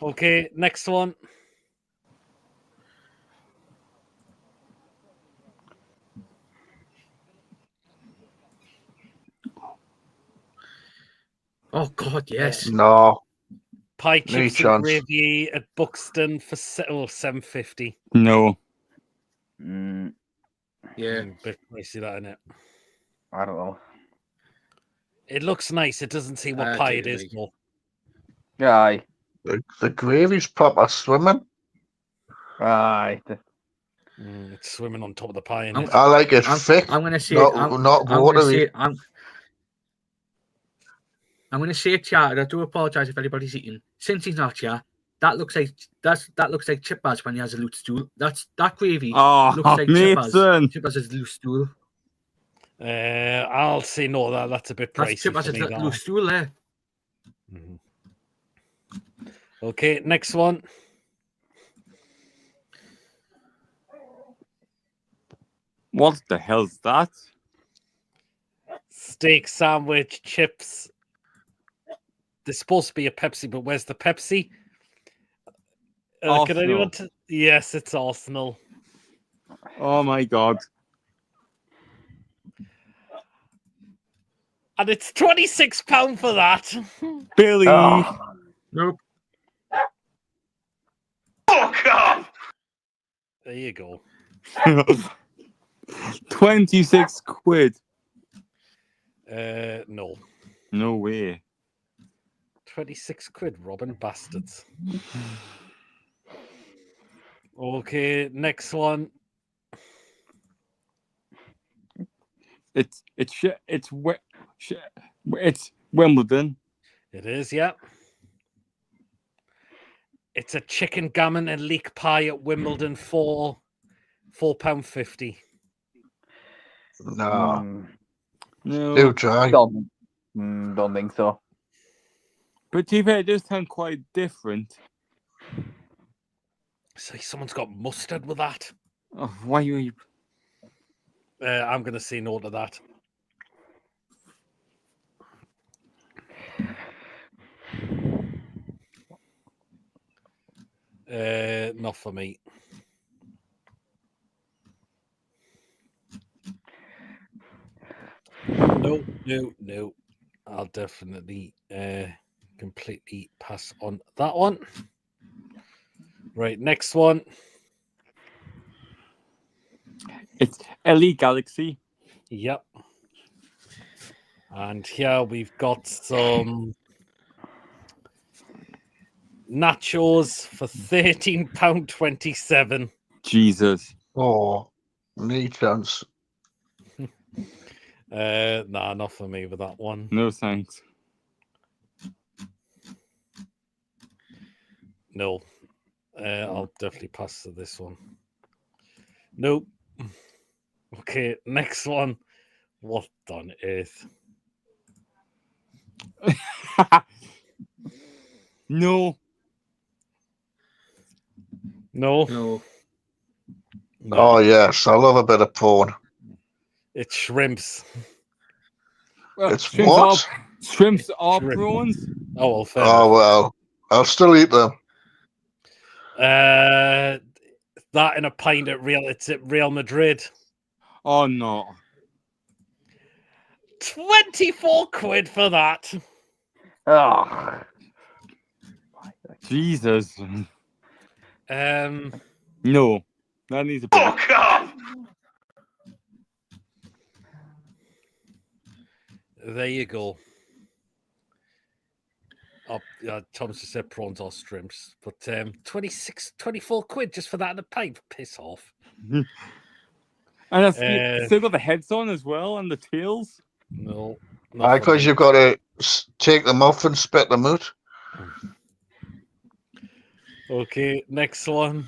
Okay, next one. Oh, God, yes. No. Pie chips and chance. gravy at Buxton for $7.50. No. Yeah. Bit pricey, that, innit? I don't know. It looks nice. It doesn't say what pie it is, though. Aye. The gravy's proper swimming. Aye. It's swimming on top of the pie, innit? I like it thick. I'm going to say not watery. I'm going to say it, chat. I do apologise if anybody's eating. Since he's not here, that looks like Chip Baz when he has a loose stool. That gravy looks like Chip Baz has a loose stool. I'll say no. That's a bit pricey. Chip Baz has a loose stool there. Mm-hmm. Okay, next one. What the hell's that? Steak sandwich, chips. There's supposed to be a Pepsi, but where's the Pepsi? Can anyone? Yes, it's Arsenal. Oh my god. And it's £26 for that. Billy. Oh, Nope. Fuck off! There you go. 26 quid. No. No way. 26 quid, Robin bastards. Okay, next one. It's Wimbledon. It is, yeah. It's a chicken gammon and leek pie at Wimbledon for £4.50. No, No. too dry. don't think so. But to be fair, it does sound quite different. So someone's got mustard with that. Oh, why are you? I'm going to say no to that. Not for me. No. I'll definitely completely pass on that one. Right, next one. It's LE Galaxy. Yep. And here we've got some nachos for £13.27. Jesus. Oh, no chance. Nah, not for me with that one. No thanks. No. I'll definitely pass to this one. Nope. Okay, next one. What on earth? No. No. No. Oh, yes. I love a bit of porn. It's shrimps. Well, It's what? Shrimps are Shrimp. prawns. Oh, well, fair Oh, enough. well. I'll still eat them. That in a pint at Real Madrid. Oh no. 24 quid for that. Oh, Jesus. No. That needs a bit. Fuck off! There you go. Oh, Thomas just said prawns or shrimps, but 24 quid just for that in a pint. Piss off. And that's still got the heads on as well and the tails. No. not for Because me. you've got to take them off and spit them out. Okay, next one.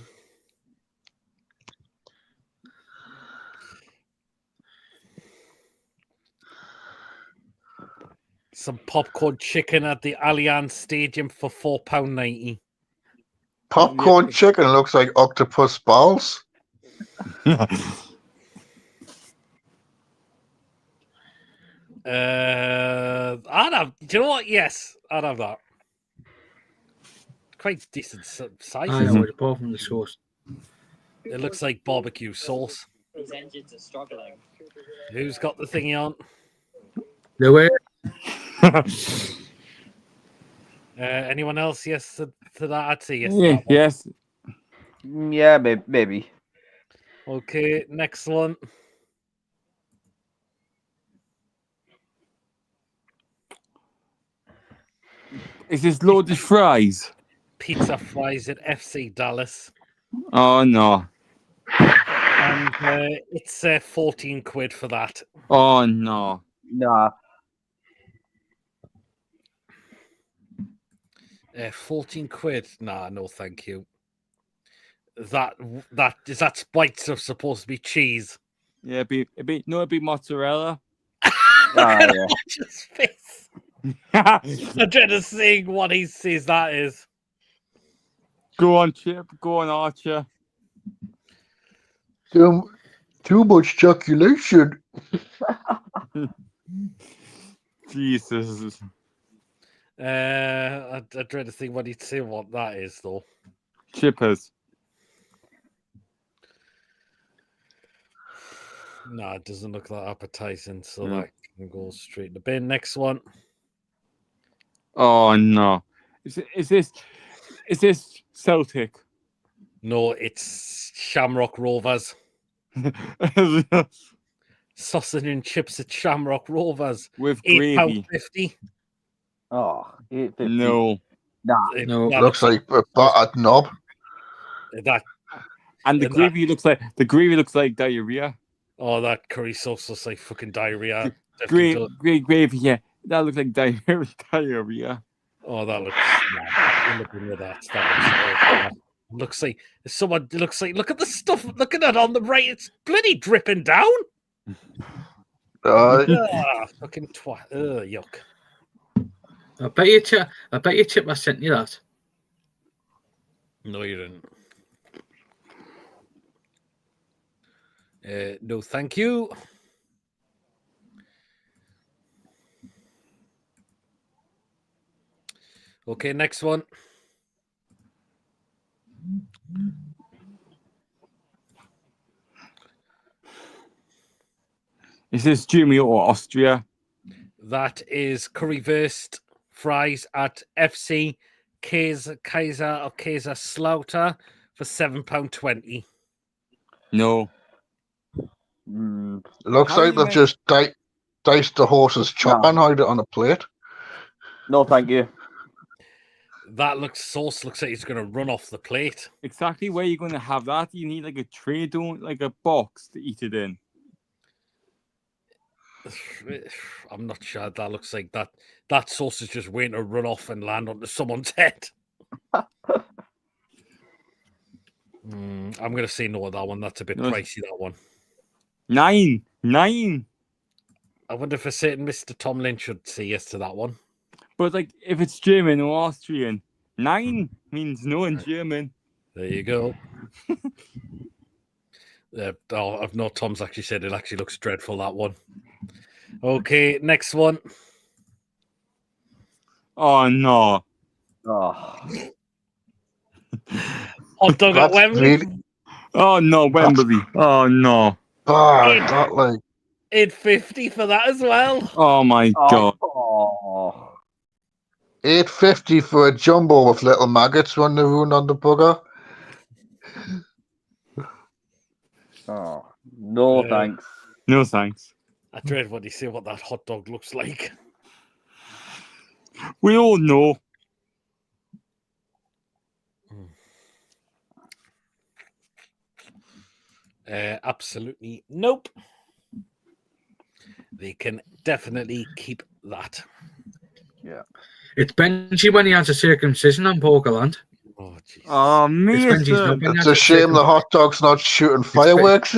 Some popcorn chicken at the Allianz Stadium for £4.90. Popcorn chicken looks like octopus balls. I'd have. Do you know what? Yes, I'd have that. Quite decent size. I know it, apart from the sauce. It looks like barbecue sauce. These engines are struggling. Who's got the thingy on? The way Anyone else? Yes to that? I'd say yes. to Yeah, that one. yes. yeah, maybe. Okay, next one. Is this loaded fries? Pizza fries at FC Dallas. Oh no. And it's 14 quid for that. Oh no. Nah. 14 quid? Nah, no thank you. That is that bites are supposed to be cheese. Yeah, it'd be mozzarella. Yeah. Just face. I'm trying to see what he says that is. Go on, Chip. Go on, Archer. Too much calculation. Jesus. I tried to think what he'd say what that is though. Chippers. No, it doesn't look that appetizing, so No. that can go straight in the bin. Next one. Oh no. Is this Celtic? No, it's Shamrock Rovers. Sausage and chips at Shamrock Rovers. With £8.50. gravy. Oh, $8.50. No. Nah. No. Looks like a battered knob. That. And the And gravy looks like diarrhea. Oh, that curry sauce looks like fucking diarrhea. Definitely does. Great gravy, yeah. That looks like diarrhea. Oh, that looks. Nah, look at that. That looks like someone. Looks like. Look at the stuff. Look at that on the right. It's bloody dripping down. Fucking twat. Yuck. I bet you Chip I sent you that. No, you didn't. No, thank you. Okay, next one. Is this Germany or Austria? That is currywurst fries at FC Kaiser Slaughter for £7.20. No. Looks How like do you they've just diced the horse's chop and hide it on a plate. No, thank you. That sauce looks like it's going to run off the plate. Exactly where you're going to have that? You need like a tray, like a box to eat it in. I'm not sure. That looks like that sauce is just waiting to run off and land onto someone's head. I'm going to say no to that one. That's a bit pricey, that one. 9. I wonder if a certain Mr. Tom Lynch should say yes to that one. But like, if it's German or Austrian, 9 means no in German. There you go. I've no. Tom's actually said it actually looks dreadful, that one. Okay, next one. Oh no. Oh. Hot dog at Wembley. Really Oh no, Wembley. Oh no. bad. Not like $8.50 for that as well. Oh my god. Oh. $8.50 for a jumbo with little maggots running around on the bugger. Oh. No, thanks. No thanks. I dread when you say what that hot dog looks like. We all know. Absolutely nope. They can definitely keep that. Yeah. It's Benji when he has a circumcision on Pokerland. Oh, jeez. Oh, It's Benji's not Mason. when he It's has a shame the hot dog's not shooting fireworks.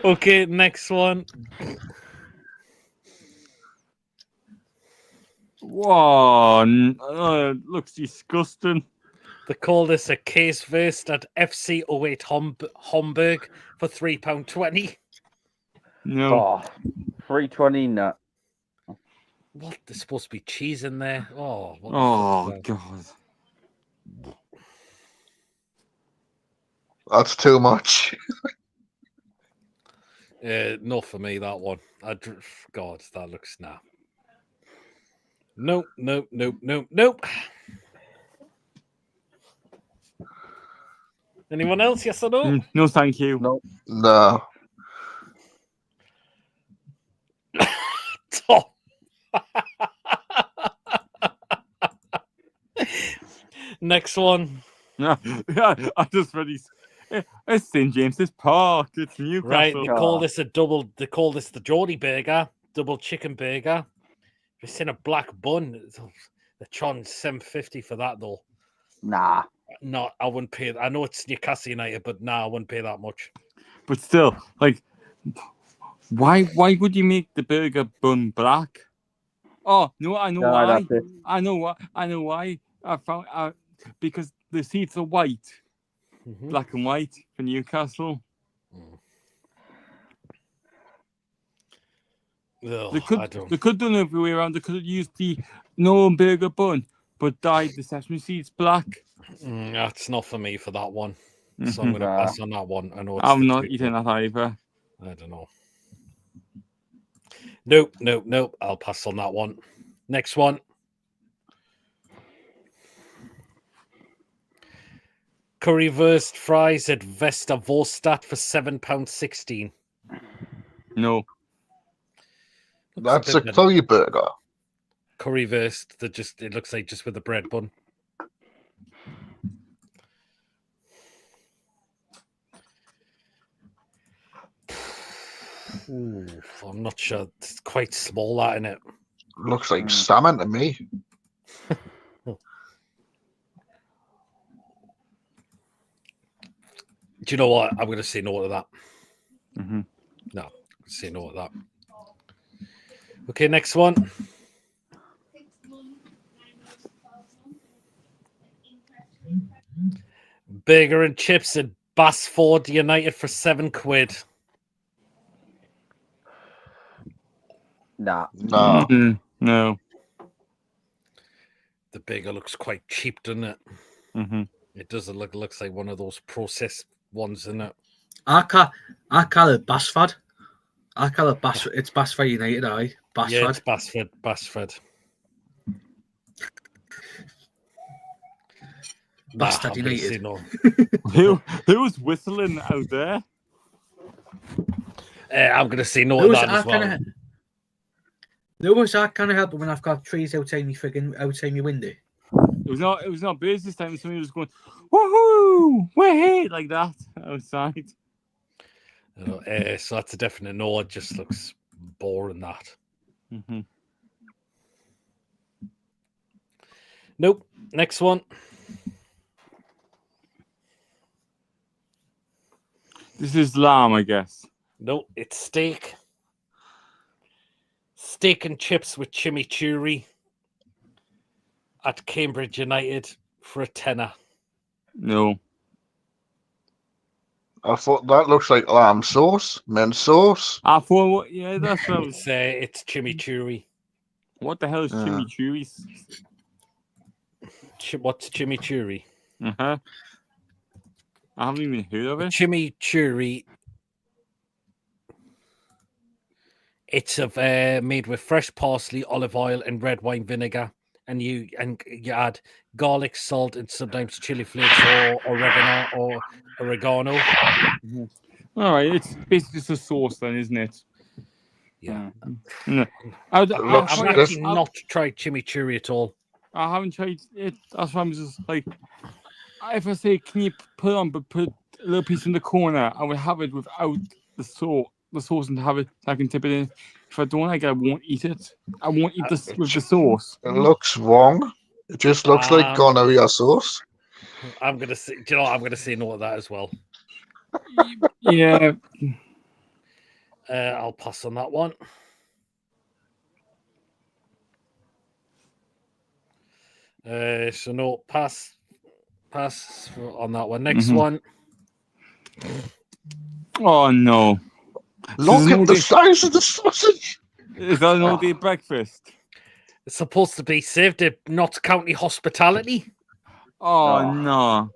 Okay, next one. Whoa, looks disgusting. They call this a case verst at FC 08 Homburg for £3.20. No. Oh. 320 nut. What? There's supposed to be cheese in there. Oh, what the Oh fuck is that? god. That's too much. No, for me, that one. God, that looks nah. Nope. Anyone else? Yes or no? No, thank you. No. No. Tom. Next one. I just really. It's St James's Park. It's Newcastle. Right, they call this a double. They call this the Geordie burger, double chicken burger. It's in a black bun. The charging $7.50 for that though. Nah. No, I wouldn't pay. I know it's Newcastle United, but I wouldn't pay that much. But still, like, why would you make the burger bun black? Oh no, I know why. That's it. I know why. I found because the seats are white, black and white for Newcastle. Ugh, They could have done it the other way around. They could have used the normal burger bun but dyed the sesame seeds black. That's not for me for that one. So I'm going to pass on that one. I know it's I'm the not two, eating but that either. I don't know. Nope. I'll pass on that one. Next one. Currywurst fries at Vesta Vorstadt for £7.16. No. That's a curry burger. Currywurst that it looks like just with a bread bun. Ooh, I'm not sure. It's quite small, that, isn't it? Looks like salmon to me. Do you know what? I'm going to say no to that. Mm-hmm. No, say no to that. Okay, next one. Burger and chips at Basford United for £7. Nah. No. No. The burger looks quite cheap, doesn't it? Mm-hmm. It doesn't look. Looks like one of those processed ones, isn't it? I call it Basford. I call it Basford. It's Basford United, aye. Basford. Yeah, it's Basford. Bastard I'm gonna United. say no. Who was whistling out there? I'm going to say no to that as well. Lewis, I kind of help when I've got trees outside my window. It was not birds this time. Somebody was going, woohoo, way like that outside. So that's a definite no. It just looks boring, that. Mm-hmm. Nope. Next one. This is lamb, I guess. No, it's steak. Steak and chips with chimichurri at Cambridge United for £10. No. I thought that looks like lamb sauce, mint sauce. I thought, yeah, that's what I was. It's chimichurri. What the hell is chimichurri? What's chimichurri? Uh-huh. I haven't even heard of it. Chimichurri. It's made with fresh parsley, olive oil, and red wine vinegar, and you add garlic, salt, and sometimes chili flakes or oregano. Mm-hmm. All right, it's basically just a sauce, then, isn't it? Yeah. No. I've actually not tried chimichurri at all. I haven't tried it. That's why I'm just like, if I say, can you put on, but put a little piece in the corner, I would have it without the sauce and have it, so I can tip it in. If I don't like it, I won't eat it. I won't eat this with the sauce. It looks wrong. It just looks like gonorrhea sauce. I'm gonna say, do you know what? I'm gonna say no to that as well. Yeah. I'll pass on that one. So no, pass on that one. Next one. Oh no! Look at the size of the sausage. Is that an all-day breakfast? It's supposed to be served at Notts County Hospitality. Oh no!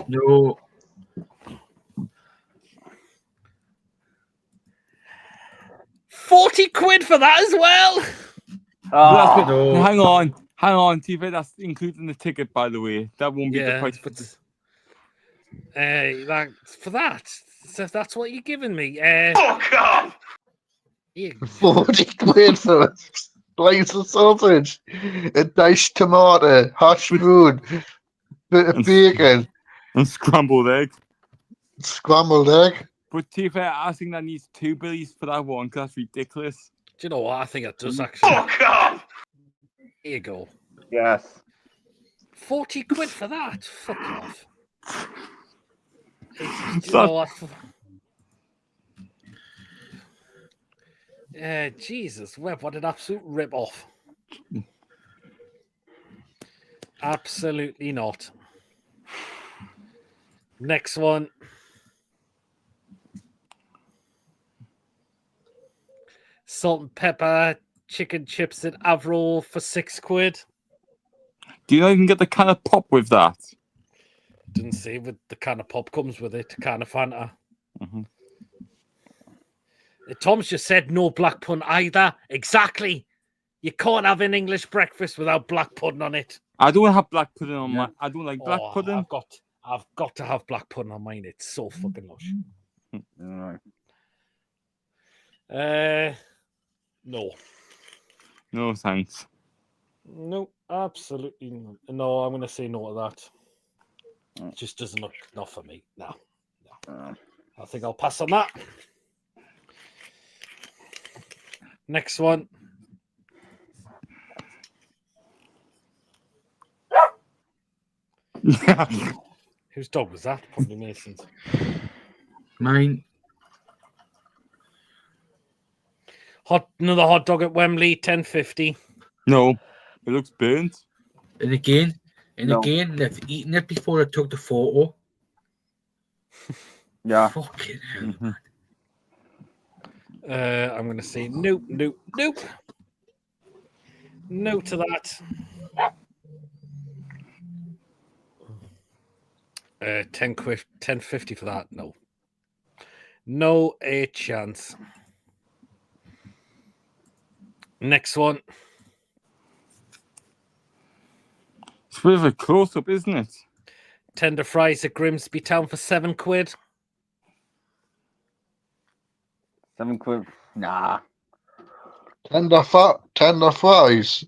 No. £40 for that as well. No. Hang on. TV, that's including the ticket, by the way. That won't be the price. But for that, so that's what you're giving me. Fuck off! £40 for a slice of sausage, a diced tomato, hash brown, bit of bacon, and scrambled egg. Scrambled egg. But to be fair, I think that needs 2 billies for that one, because that's ridiculous. Do you know what? I think it does actually. Fuck off! Here you go. Yes. £40 for that. Fuck off. Do you know what? Jesus, Webb, what an absolute rip-off. Absolutely not. Next one. Salt and pepper chicken chips at Avro for £6. Do you not even get the can of pop with that? Didn't say with the can of pop comes with it, can of Fanta. Mm-hmm. Tom's just said no black pudding either. Exactly. You can't have an English breakfast without black pudding on it. I don't have black pudding on my. I don't like black Oh, pudding. I've got to have black pudding on mine. It's so fucking lush. No. No thanks. No, absolutely not. No, I'm going to say no to that. It just doesn't look enough for me. No. I think I'll pass on that. Next one. Whose dog was that? Probably Mason's. Mine. Another hot dog at Wembley, 10.50. No, it looks burnt. And again, they've eaten it before they took the photo. Yeah. Fucking hell. Mm-hmm. I'm going to say nope. No to that. 10.50 for that. No a chance. Next one. It's a bit of a close-up, isn't it? Tender fries at Grimsby Town for £7. £7. Nah. Tender fries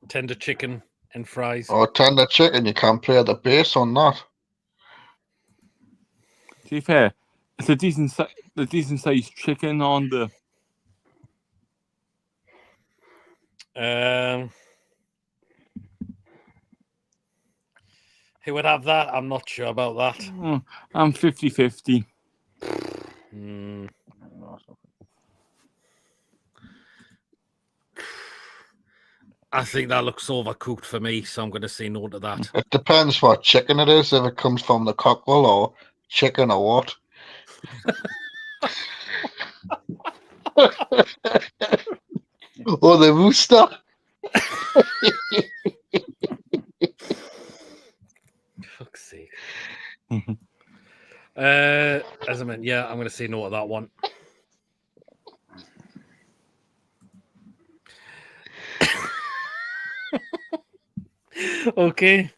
Tender chicken and fries. or tender chicken. You can't play the bass on that. To be fair, it's a decent sized chicken on the. Who would have that? I'm not sure about that. I'm 50-50. I think that looks overcooked for me, so I'm going to say no to that. It depends what chicken it is, if it comes from the cockerel or chicken or what. Or the rooster. Fuck's sake. As I meant, yeah, I'm going to say no to that one. Okay.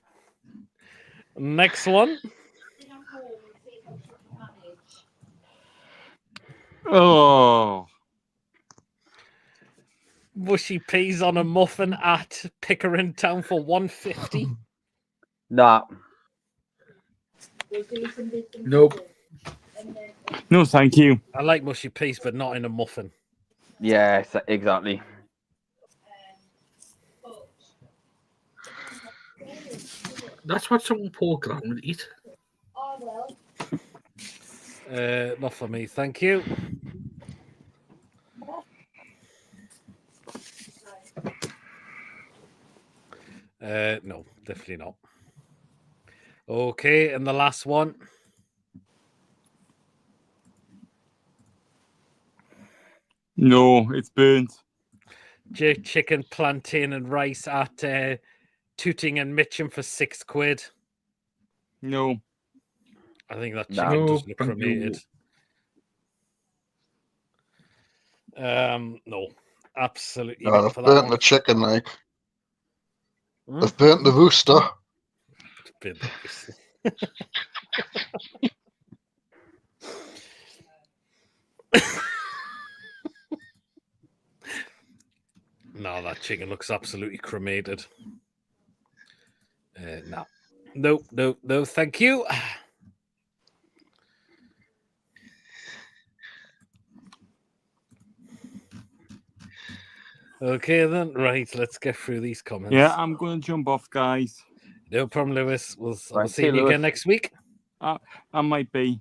Next one. Oh. Mushy peas on a muffin at Pickering Town for £1.50. Nah. Nope. No, thank you. I like mushy peas, but not in a muffin. Yeah, exactly. That's what someone Paul Graham would eat. Not for me, thank you. No, definitely not. Okay, and the last one. No, it's burnt. Chicken, plantain, and rice at Tooting and Mitcham for £6. No. I think that chicken does look cremated. No, absolutely No, not they've for that burnt one. the chicken, like. They've burnt the rooster. No, that chicken looks absolutely cremated. No, thank you. Okay, then. Right, let's get through these comments. Yeah, I'm going to jump off, guys. No problem, Lewis. We'll Right, see you Lewis. again next week. I might be.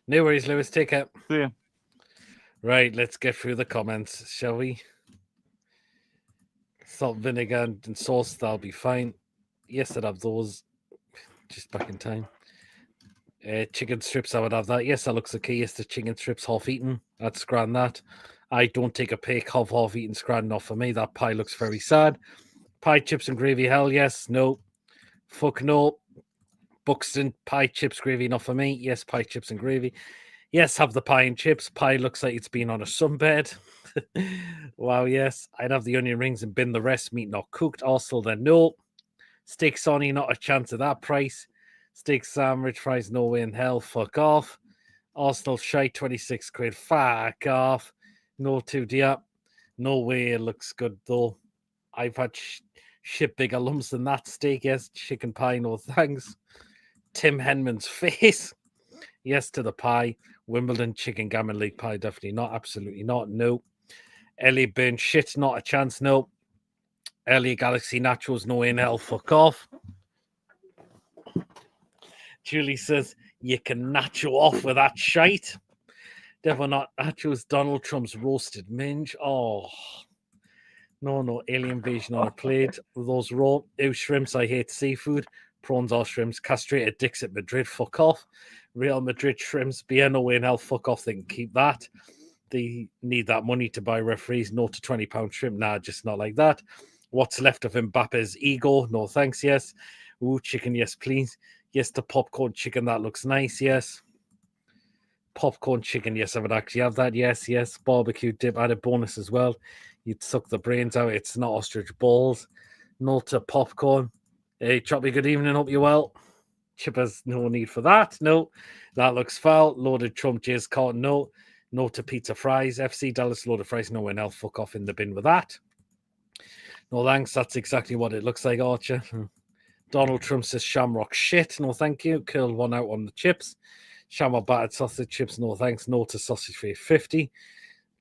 No worries, Lewis. Take care. See ya. Right, let's get through the comments, shall we? Salt, vinegar, and sauce, that'll be fine. Yes, I'd have those. Just back in time. Chicken strips, I would have that. Yes, that looks okay. Yes, the chicken strips half eaten. I'd scran that. I don't take a pick of half eaten scran, not for me. That pie looks very sad. Pie, chips, and gravy, hell yes. No. Fuck no. Buxton pie, chips, gravy, not for me. Yes, pie, chips, and gravy. Yes, have the pie and chips. Pie looks like it's been on a sunbed. Wow, yes. I'd have the onion rings and bin the rest. Meat not cooked. Arsenal, then no. Steak Sonny, not a chance at that price. Steak sandwich, fries, no way in hell. Fuck off. Arsenal shite, 26 quid. Fuck off. No 2D. No way. It looks good though. I've had shit bigger lumps than that steak. Yes, chicken pie, no thanks. Tim Henman's face. Yes to the pie. Wimbledon chicken gammon league pie, definitely not. Absolutely not. No. Ellie burn shit, not a chance. No. Ellie Galaxy nachos, no in hell. Fuck off. Julie says you can nacho off with that shite. Definitely not nachos. Donald Trump's roasted minge. Oh. No, alien invasion on a plate. Those raw ew shrimps. I hate seafood. Prawns are shrimps. Castrated dicks at Madrid. Fuck off. Real Madrid shrimps. Bien no way in hell. Fuck off. They can keep that. They need that money to buy referees. No to £20 shrimp. Nah, just not like that. What's left of Mbappe's ego? No thanks. Yes. Ooh, chicken. Yes, please. Yes to popcorn chicken. That looks nice. Yes. Popcorn chicken. Yes, I would actually have that. Yes. Barbecue dip. Added bonus as well. You'd suck the brains out. It's not ostrich balls. No to popcorn. Hey, Choppy, good evening. Hope you're well. Chippers, no need for that. No, that looks foul. Loaded Trump, Jay's Carton, no. No to pizza fries. FC Dallas, loaded fries, no one else. Fuck off in the bin with that. No thanks. That's exactly what it looks like, Archer. Donald Trump says shamrock shit. No, thank you. Curl one out on the chips. Shamrock battered sausage chips. No thanks. No to sausage for 50.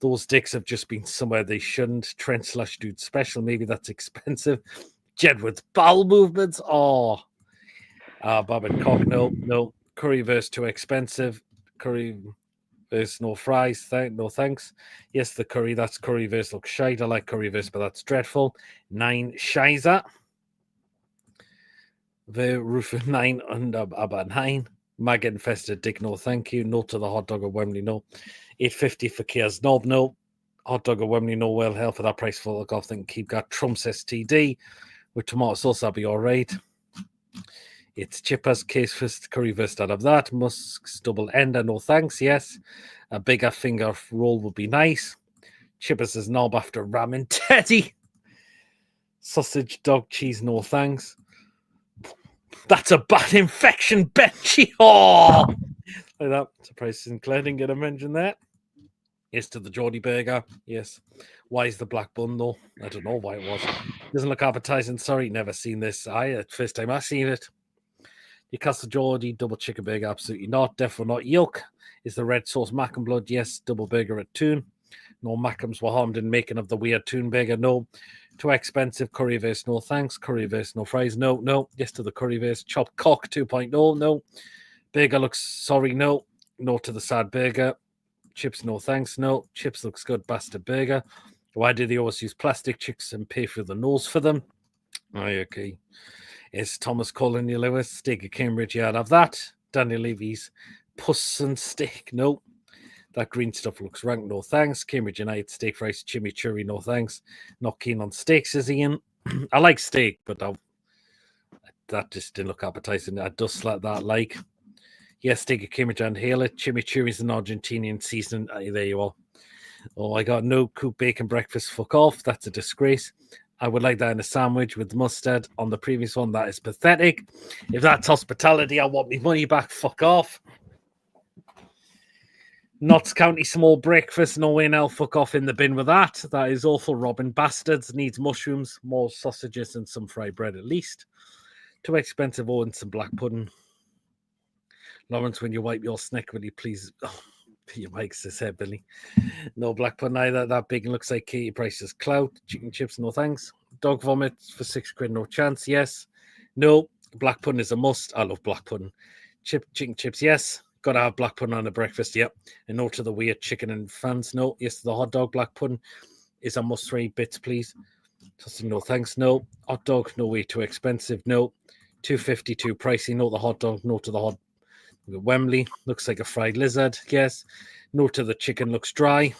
Those dicks have just been somewhere they shouldn't. Trent/Dude special. Maybe that's expensive. Jedward's bowel movements. Oh. Bob and Cock. No. Curryverse too expensive. Curryverse no fries. No thanks. Yes, the curry. That's Curryverse looks shite. I like Curryverse, but that's dreadful. 9 Shiza. The roof of 9 under about 9. Maggot infested dick. No, thank you. No to the hot dog of Wembley. No. 8.50 for Kia's Knob. No. Hot dog of Wembley. No. Well, hell for that price. For look off. Then keep got Trump's STD with tomato sauce. I'll be all right. It's Chippers, Case Fist, Curryverse out of that. Musk's double ender, no thanks. Yes. A bigger finger roll would be nice. Chippers' is knob after ramen teddy. Sausage, dog cheese, no thanks. That's a bad infection, Benchy. Oh, like that. Surprised Sinclair didn't get a mention there. Yes to the Geordie burger. Yes. Why is the black bun though? I don't know why it was. Doesn't look appetizing. Sorry, never seen this. First time I've seen it. Newcastle Geordie double chicken burger, absolutely not. Definitely not. Yolk is the red sauce mac and blood. Yes, double burger at Toon. No, Mackems were harmed in making of the weird Toon burger. No. Too expensive. Curryverse, no thanks. Curryverse, no fries. No. Yes to the Curryverse. Chopped cock 2.0. No. Burger looks sorry. No. No to the sad burger. Chips, no thanks. No. Chips looks good. Bastard burger. Why do they always use plastic chips and pay through the nose for them? Okay. It's Thomas Colony Lewis, steak of Cambridge. Yeah, I'd have that. Daniel Levy's puss and steak. No. That green stuff looks rank. No thanks. Cambridge United steak fries, chimichurri. No thanks. Not keen on steaks, is Ian? I like steak, but that just didn't look appetizing. I just like that. Like, yes, steak of Cambridge and hail it. Chimichurri is an Argentinian season. There you are. Oh, I got no cooked bacon breakfast. Fuck off. That's a disgrace. I would like that in a sandwich with mustard. On the previous one, that is pathetic. If that's hospitality, I want my money back. Fuck off. Notts County small breakfast. No way in hell. Fuck off in the bin with that. That is awful. Robin Bastards needs mushrooms, more sausages, and some fried bread at least. Too expensive. Oh, and some black pudding. Lawrence, when you wipe your sneck, will you please... Oh, your mic's his head, Billy. No black pudding either. That big looks like Katie Price's clout. Chicken chips, no thanks. Dog vomit for £6, no chance. Yes. No. Black pudding is a must. I love black pudding. Chicken chips, yes. Gotta have black pudding on a breakfast, yep. And no to the weird chicken and fans. No. Yes to the hot dog. Black pudding is a must. 3 bits, please. Toasting, no thanks. No. Hot dog, no way too expensive. No. $2.50 too pricey. No to the hot dog. No to the hot Wembley looks like a fried lizard. Yes. No to the chicken, looks dry.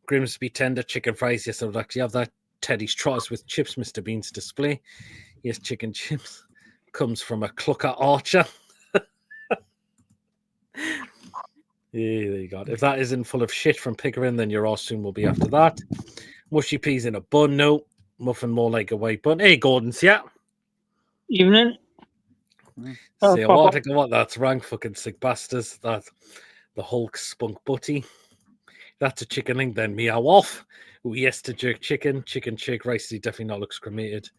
Grimsby tender chicken fries. Yes, I would actually have that. Teddy's Trotters with chips, Mr. Bean's display. Yes, chicken chips comes from a clucker archer. Yeah, there you go. If that isn't full of shit from Pickering, then your arse soon will be after that. Mushy peas in a bun, no. Muffin more like a white bun. Hey, Gordon's, yeah. Evening. Say what? I what? That's rank fucking sick bastards. That the Hulk spunk butty. That's a chicken link, then meow off. Oh, yes to jerk chicken. Chicken shake rice. He definitely not looks cremated.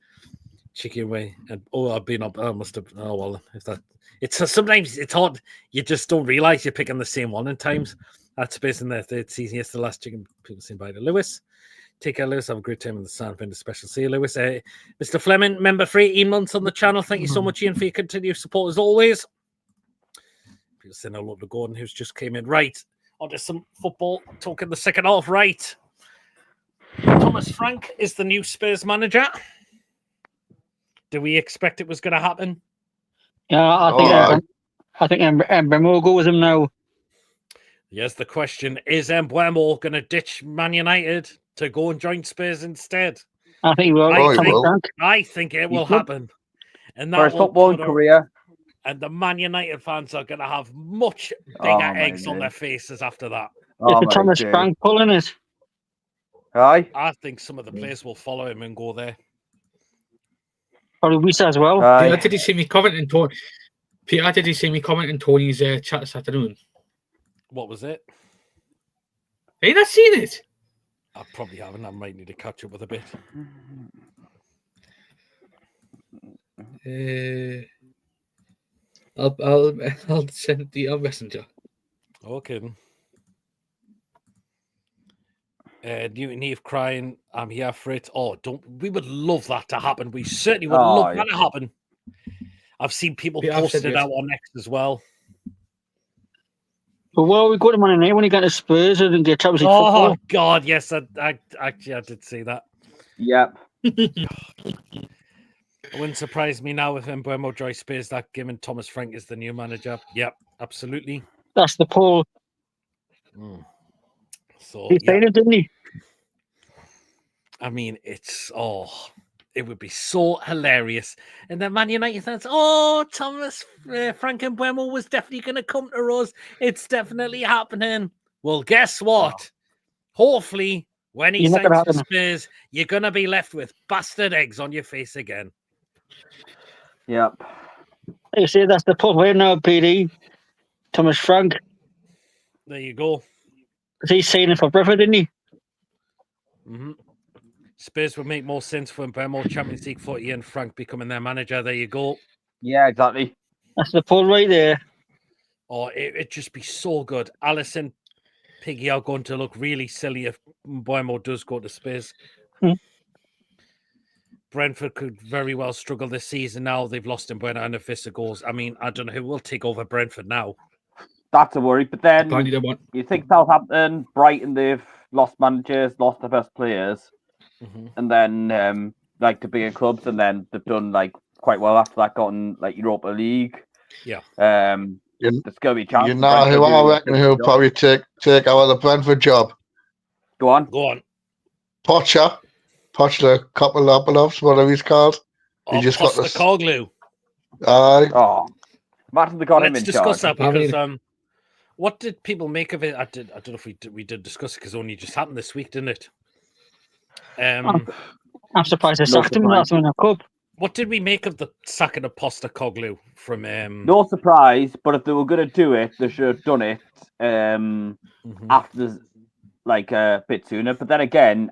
Chicken way. And I've been up. I must have. Oh, well, if that. It's sometimes it's hard. You just don't realize you're picking the same one in times. That's based in the third season. Yes, the last chicken people seen by the Lewis. Take care, Lewis. Have a great time in the sand. Been a special. See you, Lewis. Mr. Fleming, member for 18 months on the channel. Thank you so much, Ian, for your continued support as always. People saying hello to Gordon, who's just came in. Right. Onto some football. Talking the second half. Right. Thomas Frank is the new Spurs manager. Do we expect it was going to happen? Yeah, I think Mbemo will go with him now. Yes, the question is Mbemo going to ditch Man United to go and join Spurs instead? I think he will. I think it will happen. And that for his footballing career. And the Man United fans are going to have much bigger eggs on their faces after that. It's Thomas Frank pulling it. Aye. I think some of the players will follow him and go there. Probably Wisa as well. Peter, did you see me commenting Tony's chat this afternoon? What was it? Have you not seen it? I probably haven't. I might need to catch up with a bit. I'll send the messenger. Okay. Newton Eve crying, I'm here for it. Oh, we would love that to happen. We certainly would love that to happen. I've seen people posted it out on X as well. But well, we got him on a night when he got to Spurs and get Champions League football. Oh God, yes, I did see that. Yep. It wouldn't surprise me now if Mbeumo joins Spurs that given Thomas Frank is the new manager. Yep, absolutely. That's the poll. So he said it, didn't he? I mean, it would be so hilarious. And then Man United fans, Thomas Frank Mbeumo was definitely going to come to us. It's definitely happening. Well, guess what? Hopefully, when he signs for Spurs, you're going to be left with bastard eggs on your face again. Yep. You see, that's the poll right now, PD. Thomas Frank. There you go. He's signing for Brentford, didn't he? Mm-hmm. Spurs would make more sense for Mbeumo, Champions League footy, and Frank becoming their manager. There you go. Yeah, exactly. That's the poll right there. Oh, it'd just be so good. Alisson, Piggy are going to look really silly if Mbeumo does go to Spurs. Brentford could very well struggle this season now. They've lost Mbeumo and a fist of goals. I mean, I don't know who will take over Brentford now. That's a worry. But then you think Southampton, Brighton, they've lost managers, lost their best players. And then the bigger clubs, and then they've done quite well after that, gotten Europa League. Yeah. There's gonna be a chance. You know who I reckon who'll probably take over the Brentford job. Go on. Potter, Kopalovs, whatever he's called. He just got the Coglu. Imagine they got him in Let's discuss that because what did people make of it? I don't know if we did discuss it because it only just happened this week, didn't it? I'm surprised they sacked him last in a cup. What did we make of the sacking of Postecoglou from? No surprise, but if they were going to do it, they should have done it after, a bit sooner. But then again,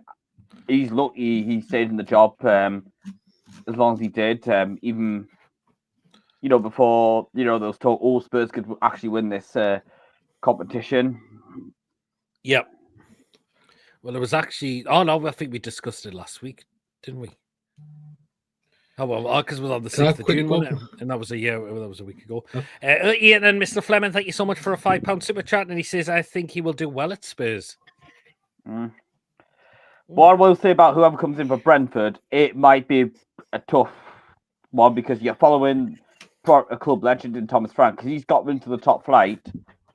he's lucky he stayed in the job as long as he did. Even before there was talk, all Spurs could actually win this competition. Yep. Well, it was actually. Oh no, I think we discussed it last week, didn't we? Oh well, because it was on the 6th of June, wasn't it? And that was a week ago. Ian and Mr. Fleming, thank you so much for a £5 super chat. And he says, I think he will do well at Spurs. What I will say about whoever comes in for Brentford, it might be a tough one because you're following a club legend in Thomas Frank because he's got them to the top flight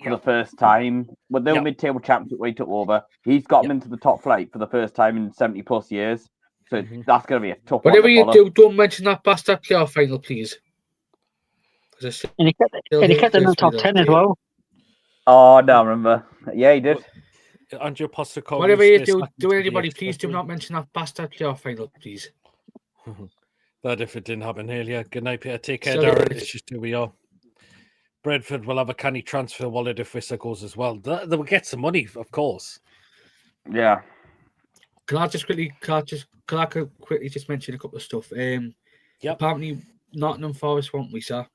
for the first time. When they were mid-table championship when he took over, he's got them into the top flight for the first time in 70 plus years. So that's going to be a tough Whatever one to you follow. do, don't mention that bastard playoff final, please. And he kept in the top 10 as well. Oh, no, I remember. Yeah, he did. Andrew Postecoglou. Whatever you do anybody, please do not mention that bastard playoff final, please. That if it didn't happen earlier. Good night, Peter. Take care, So- Darren. It's just who we are. Brentford will have a canny transfer wallet if Wissa goes as well. They will get some money, of course. Yeah. Can I quickly just mention a couple of stuff? Apparently, Nottingham Forest want Wissa.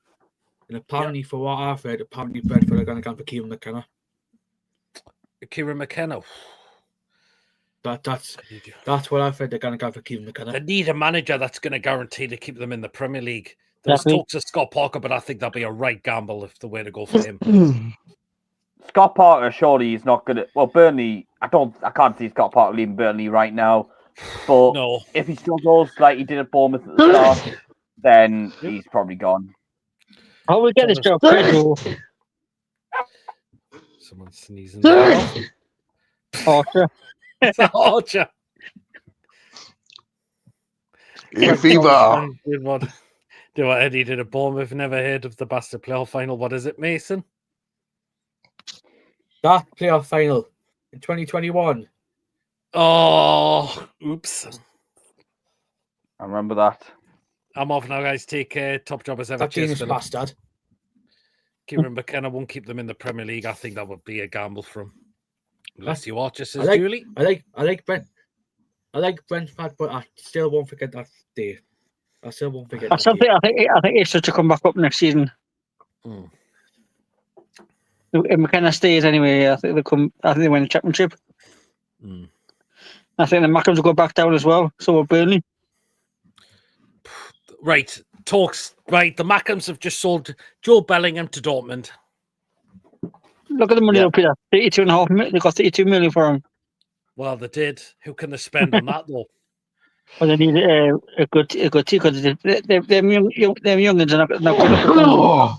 And apparently, for what I've heard, apparently Brentford are going to go for Kieran McKenna. Kieran McKenna. That's what I've heard. They're going to go for Kieran McKenna. They need a manager that's going to guarantee to keep them in the Premier League. There was talks of Scott Parker, but I think that'd be a right gamble if the way to go for him. Scott Parker, surely he's not going to. Well, Burnley, I can't see Scott Parker leaving Burnley right now. But if he struggles like he did at Bournemouth at the start, then he's probably gone. Oh, we get this job, Pedro. Someone's sneezing. Archer. Archer. Fever. Good one. Do what Eddie did at Bournemouth. Never heard of the bastard playoff final. What is it, Mason? That playoff final in 2021. Oh, oops. I remember that. I'm off now, guys. Take care. Top job as ever. That genius bastard. Kieran McKenna won't keep them in the Premier League. I think that would be a gamble from. Unless you watch us, Julie. I like Brentford, but I still won't forget that day. I still won't forget. I think it's to come back up next season. If McKenna stays anyway, I think they win the championship. I think the Mackhams will go back down as well. So will Burnley. Right, talks. Right, the Mackhams have just sold Joe Bellingham to Dortmund. Look at the money up here. 32.5 million. They got 32 million for him. Well, they did. Who can they spend on that though? Well, they need a good team because them youngins are not good.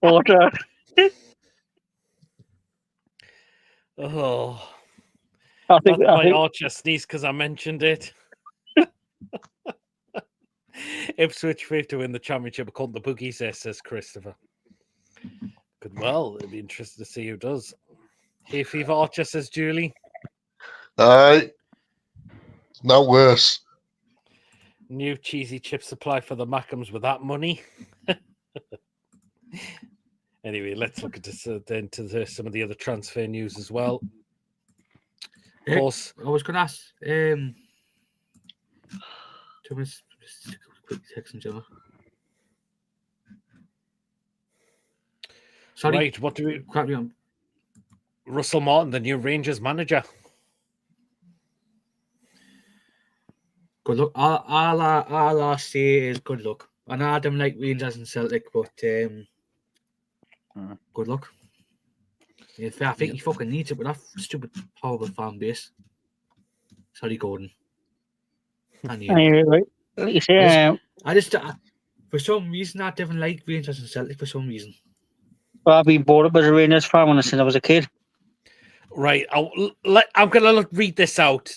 Water. Oh, I think Archer sneezed because I mentioned it. Ipswich fifth to win the championship according to the bookies, says Christopher. Good. Well, it'd be interesting to see who does. Hey, Fever Archer, says Julie. Aye. Not worse. New cheesy chip supply for the Mackhams with that money. Anyway, let's look at this then to some of the other transfer news as well. Of course, I was going to ask. Quick text Gemma. Sorry. Right, what do we? Carry on. Russell Martin, the new Rangers manager. Good luck. All I say is good luck. I know I don't like Rangers and Celtic, but good luck. I think he fucking needs it with that stupid, horrible fan base. Sorry, Gordon. And you. Right. Like you say, for some reason, I didn't like Rangers and Celtic for some reason. Well, I've been brought up as a Rangers fan since I was a kid. Right, I'm going to read this out,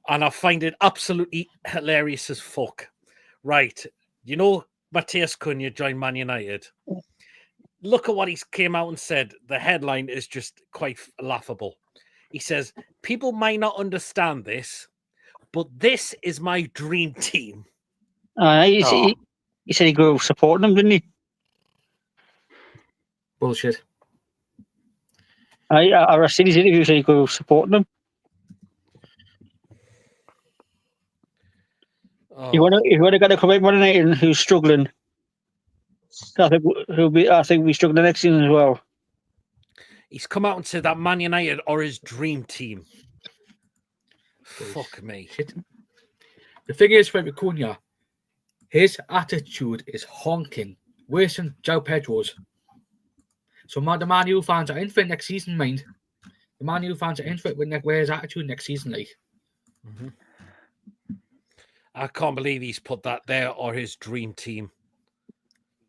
and I find it absolutely hilarious as fuck. Right, you know, Matthias Cunha joined Man United. Look at what he came out and said. The headline is just quite laughable. He says, people might not understand this, but this is my dream team. He said he grew up supporting them, didn't he? Bullshit. I seen his interview, so he grew up supporting them. You want to get a come out Man United who's struggling. I think we'll be struggling next season as well. He's come out and said that Man United are his dream team. Fuck me. Shit. The thing is, with Cunha, his attitude is honking, worse than Joe Pedro's. So the Man U fans are in for it next season, mind. The Man U fans are in for it with his attitude next season, like. Mm-hmm. I can't believe he's put that there or his dream team.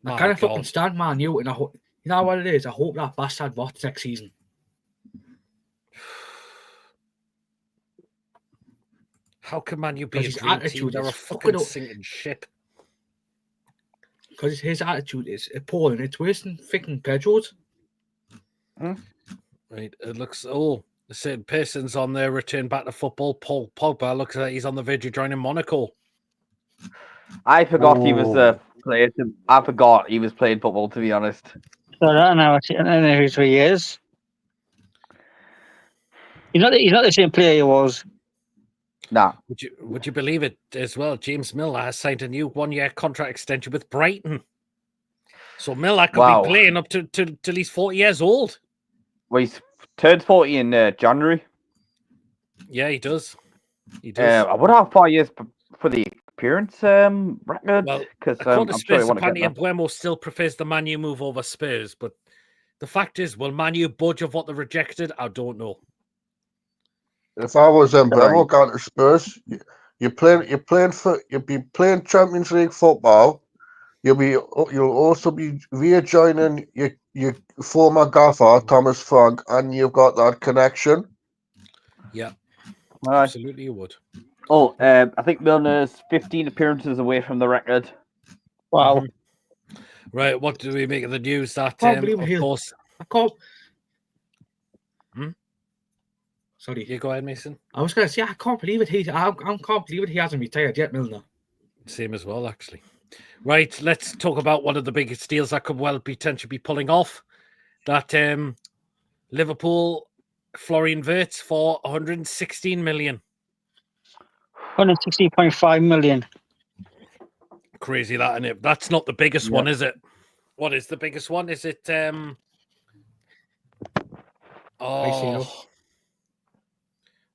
I kind of fucking stand Man U, and you know what it is? I hope that bastard rots next season. How can Man U be a Because his dream team? attitude They're is a fucking fucking up. sinking ship. Because his attitude is appalling. It's worse than freaking Pedro's. Right, it looks. Oh, the same Pearson's on their return back to football. Paul Pogba looks like he's on the verge of joining Monaco. I forgot he was a player. I forgot he was playing football. To be honest. So I don't know who 3 years. He's not the same player he was. Nah. Would you believe it as well? James Miller has signed a new 1-year contract extension with Brighton. So Miller could be playing up to till he's 40 years old. Well, he's turned 40 in January. Yeah, he does. He does. I wonder how far he is for the appearance record. Well, because according to I'm sure he Spurs, want to apparently get that. Embuemo still prefers the Man U move over Spurs. But the fact is, will Man U budge of what they rejected? I don't know. If I was Embuemo going to Spurs, you'd be playing Champions League football. You'll also be rejoining your former gaffer Thomas Frank, and you've got that connection. Yeah, absolutely, you would. Oh, I think Milner's 15 appearances away from the record. Wow. Right, what do we make of the news that, I can't. Sorry. You go ahead, Mason. I was going to say, I can't believe it. I can't believe it. He hasn't retired yet, Milner. Same as well, actually. Right, let's talk about one of the biggest deals that could well potentially be pulling off. That Liverpool Florian Wirtz for 116 million. 160.5 million. Crazy that, isn't it? That's not the biggest one, is it? What is the biggest one? Is it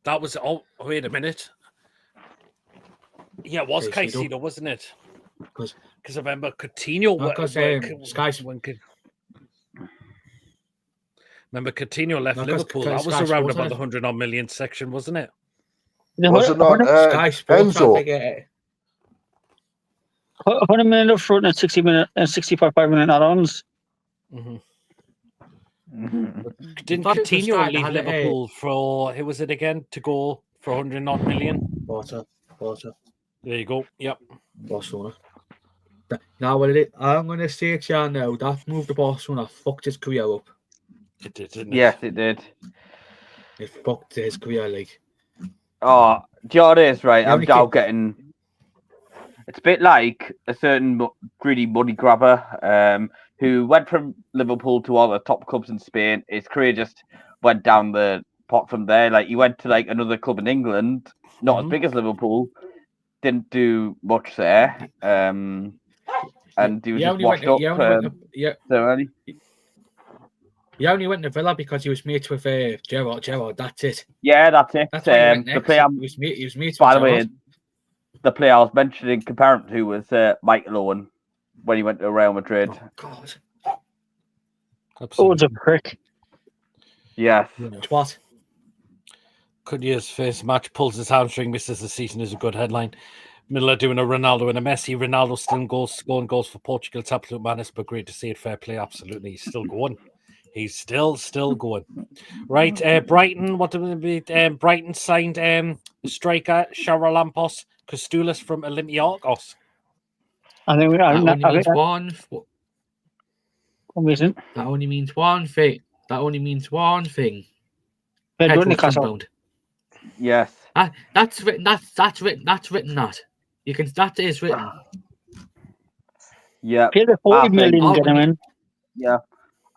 that was wait a minute. Yeah, it was Caicedo, wasn't it? Because I remember Coutinho. Remember Coutinho left Liverpool. That was around about the 100 million section, wasn't it? Was it not Enzo? 100 million up front and 60 million and 65 million add-ons. Didn't Coutinho leave Liverpool for who was it again to go for 100 million? Barter. There you go. Yep. Barcelona. Now, I'm going to say it here now. That move to Barcelona fucked his career up. It did, didn't it? Yes, it did. It fucked his career, like. Oh, do you know what it is, right? I'm now getting... It's a bit like a certain greedy money grabber who went from Liverpool to all the top clubs in Spain. His career just went down the pot from there. Like, he went to, like, another club in England, not as big as Liverpool, didn't do much there. And he was just washed up so early. He only went to Villa because he was mates with Gerrard. That's it. Yeah, that's it. That's why he went next. The player, he was mates by with the way, Gerrard. the player I was mentioning comparing to was Michael Owen when he went to Real Madrid. Oh, God. Owen's a prick. Yes. What? Cunha's first match pulls his hamstring, misses the season is a good headline. Miller doing a Ronaldo and a Messi. Ronaldo still scoring goals for Portugal. It's absolute madness, but great to see it. Fair play, absolutely. He's still going. He's still going. Right, Brighton. What did it be? Brighton signed striker Charalampos Kostoulis from Olympiacos. I think that only means one. Reason. That only means one thing. Newcastle. Yes. That's written. That's written. That you can. That is written. Yeah. Pay the 40 million, gentlemen. Yeah.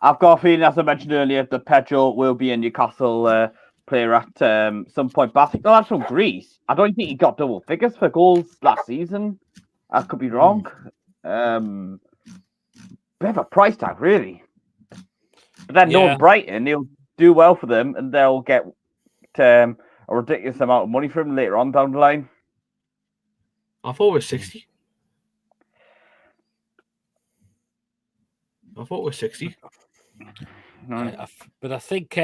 I've got a feeling, as I mentioned earlier, that Pedro will be a Newcastle player at some point. But I think that's from Greece. I don't think he got double figures for goals last season. I could be wrong. Bit of a price tag, really. But then knowing Brighton, he'll do well for them, and they'll get a ridiculous amount of money for him later on down the line. I thought it was 60. But I think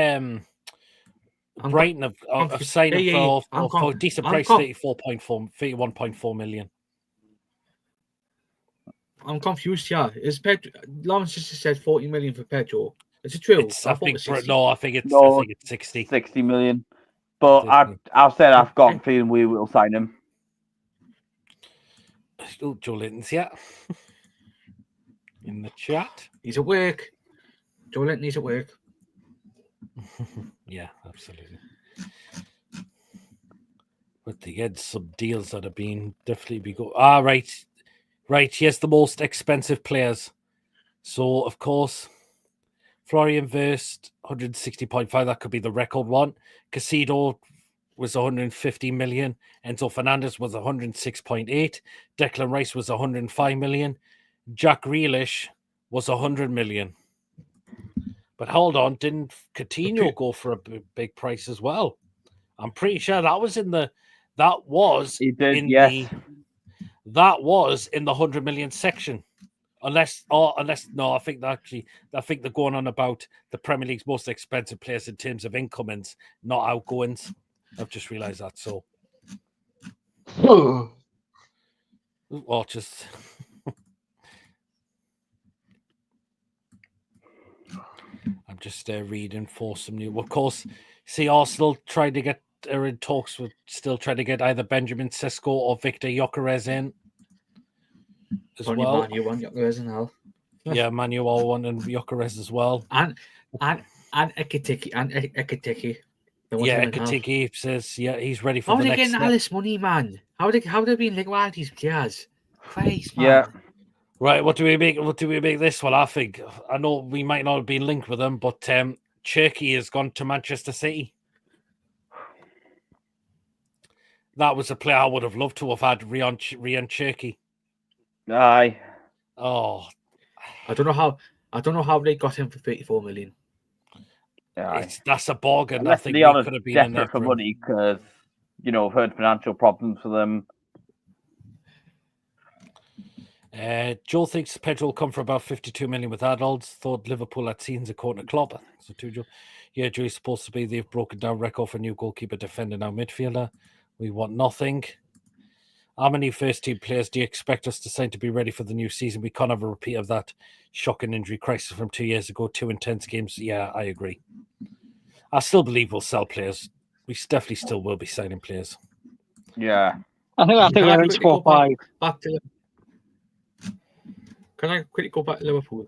Brighton have signed him for a decent price, 31.4 million. I'm confused here. Is Pedro? Lawrence just said 40 million for Pedro. Is it true? I think it's 60. 60 million. But I've said I've got a Okay. feeling we will sign him. Oh, Joe Linton's in the chat. He's at work. Joe Linton, he's at work. Yeah, absolutely. But they had some deals that have been definitely be go. Right. Here's the most expensive players. So of course, Florian Wirtz, 160.5. That could be the record one. Casido was 150 million. Enzo Fernandez was 106.8. Declan Rice was 105 million. Jack Grealish was 100 million. But hold on, didn't Coutinho go for a big price as well? I'm pretty sure that was in the that was He did, in yes. that was in the 100 million section. Unless no, I think they're going on about the Premier League's most expensive players in terms of incomings, not outgoings. I've just realised that. So, well, just I'm just reading for some new. Of course, see, Arsenal tried to get are in talks with still trying to get either Benjamin Sesko or Victor Gyökeres in as Only well. Man U want Gyökeres and all. Yeah, Manuel one and Gyökeres as well. And Ekitiki and Ekitiki. Yeah, Ekitiki says he's ready for How the are they next getting step. all this money, man? How they being linked with all these players? Christ, man. Yeah. Right, what do we make this one? I know we might not have been linked with them, but Cherki has gone to Manchester City. That was a player I would have loved to have had, Ryan Cherki. Aye. Oh, I don't know how they got him for 34 million. That's a bargain. Unless I think Leon we is could have been in there desperate for money because, I've heard financial problems for them. Joe thinks Pedro will come for about 52 million with adults. Thought Liverpool had scenes according to Klopp. So too, Joe. Yeah, Joe's supposed to be. They've broken down record for new goalkeeper, defender, now midfielder. We want nothing. How many first team players do you expect us to sign to be ready for the new season? We can't have a repeat of that shocking injury crisis from 2 years ago. 2 intense games. Yeah, I agree. I still believe we'll sell players. We definitely still will be signing players. Yeah. I think we're in score 5. Back to Can I quickly go back to Liverpool?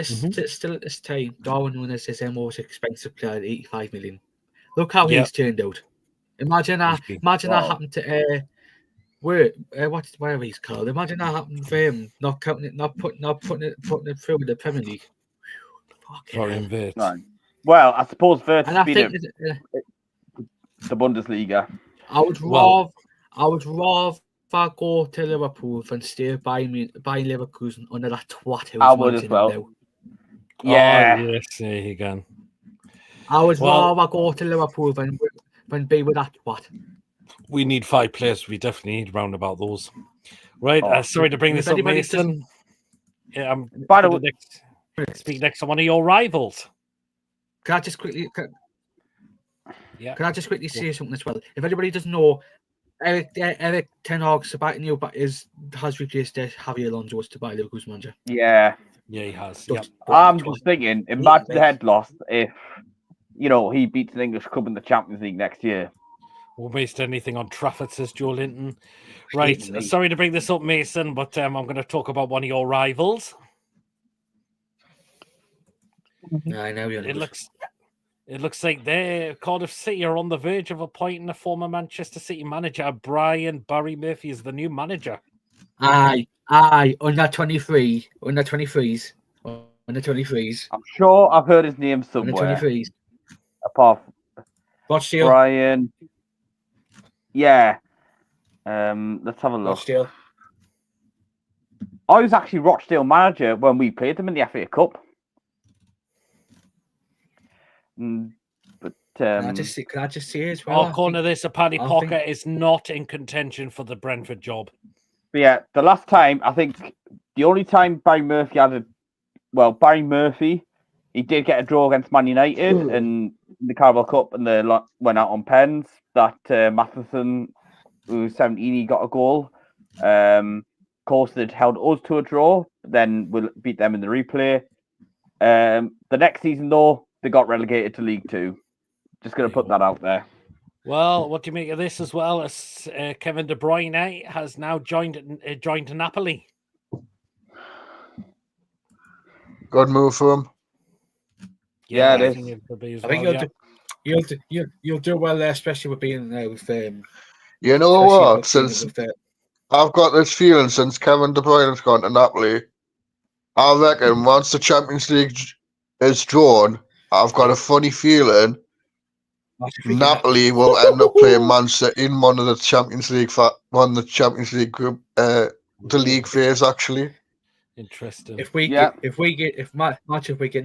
Still at this time, Darwin Núñez is their most expensive player at 85 million. Look how he's turned out. Imagine that happened to whatever he's called. Imagine that happened for him, not putting it through with the Premier League. Florian Wirtz. Right. Well, I suppose Wirtz And has I been think the Bundesliga. I would rather go to Liverpool than stay by Leverkusen under that twat who's I would as well. now. Yeah. Oh, yes, there you go. I would rather go to Liverpool than be with that twat. We need 5 players. We definitely need round about those. Right. Sorry to bring this up, Mason. Yeah, I'm By the way, speak next to one of your rivals. Can I just quickly say something as well? If anybody doesn't know, Eric Ten Hag has replaced Javier Alonso as to buy Liverpool's manager. Yeah. Yeah, he has. I'm just thinking, imagine the head loss if, he beats an English club in the Champions League next year. Won't waste anything on Trafford, says Joe Linton. Right. Sorry to bring this up, Mason, but I'm going to talk about one of your rivals. I know It looks like Cardiff City are on the verge of appointing a former Manchester City manager, Barry Murphy, as the new manager. Aye, under 23, under 23s. I'm sure I've heard his name somewhere. Under 23s. Apart from Rochdale. Brian. Yeah. Let's have a look. Rochdale. I was actually Rochdale manager when we played them in the FA Cup. But Can I just say as well? According to this, Paddy Pocket is not in contention for the Brentford job. But yeah, the last time, I think the only time Barry Murphy he did get a draw against Man United in the Carabao Cup, and they went out on pens. That Matheson, who's 17, he got a goal. Of course, they'd held us to a draw, then we'll beat them in the replay. The next season, though, they got relegated to League Two. Just going to put that out there. Well, what do you make of this as well? As Kevin De Bruyne has now joined Napoli. Good move for him. Yeah, it I is. think it could be as I well. think you'll do well there, especially with being there with You know especially what? with being Since with I've got this feeling since Kevin De Bruyne's gone to Napoli, I reckon once the Champions League is drawn, I've got a funny feeling Napoli will end up playing Man City in one of the Champions League group, the league phase actually. Interesting. if we Yeah. get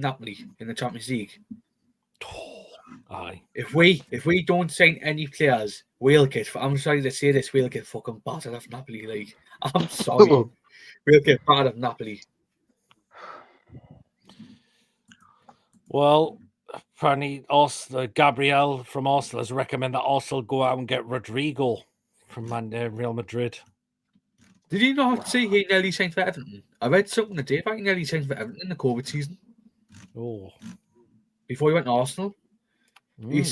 Napoli in the Champions League. Aye. If we don't sign any players, we'll get. I'm sorry to say this, we'll get fucking battered off Napoli. Like, I'm sorry, we'll get battered off Napoli. Well, apparently, Gabriel from Arsenal has recommended that Arsenal go out and get Rodrigo from Real Madrid. Did you not see he nearly signed for Everton? I read something today about he nearly signed for Everton in the COVID season. Oh, Before he went to Arsenal, he Mm.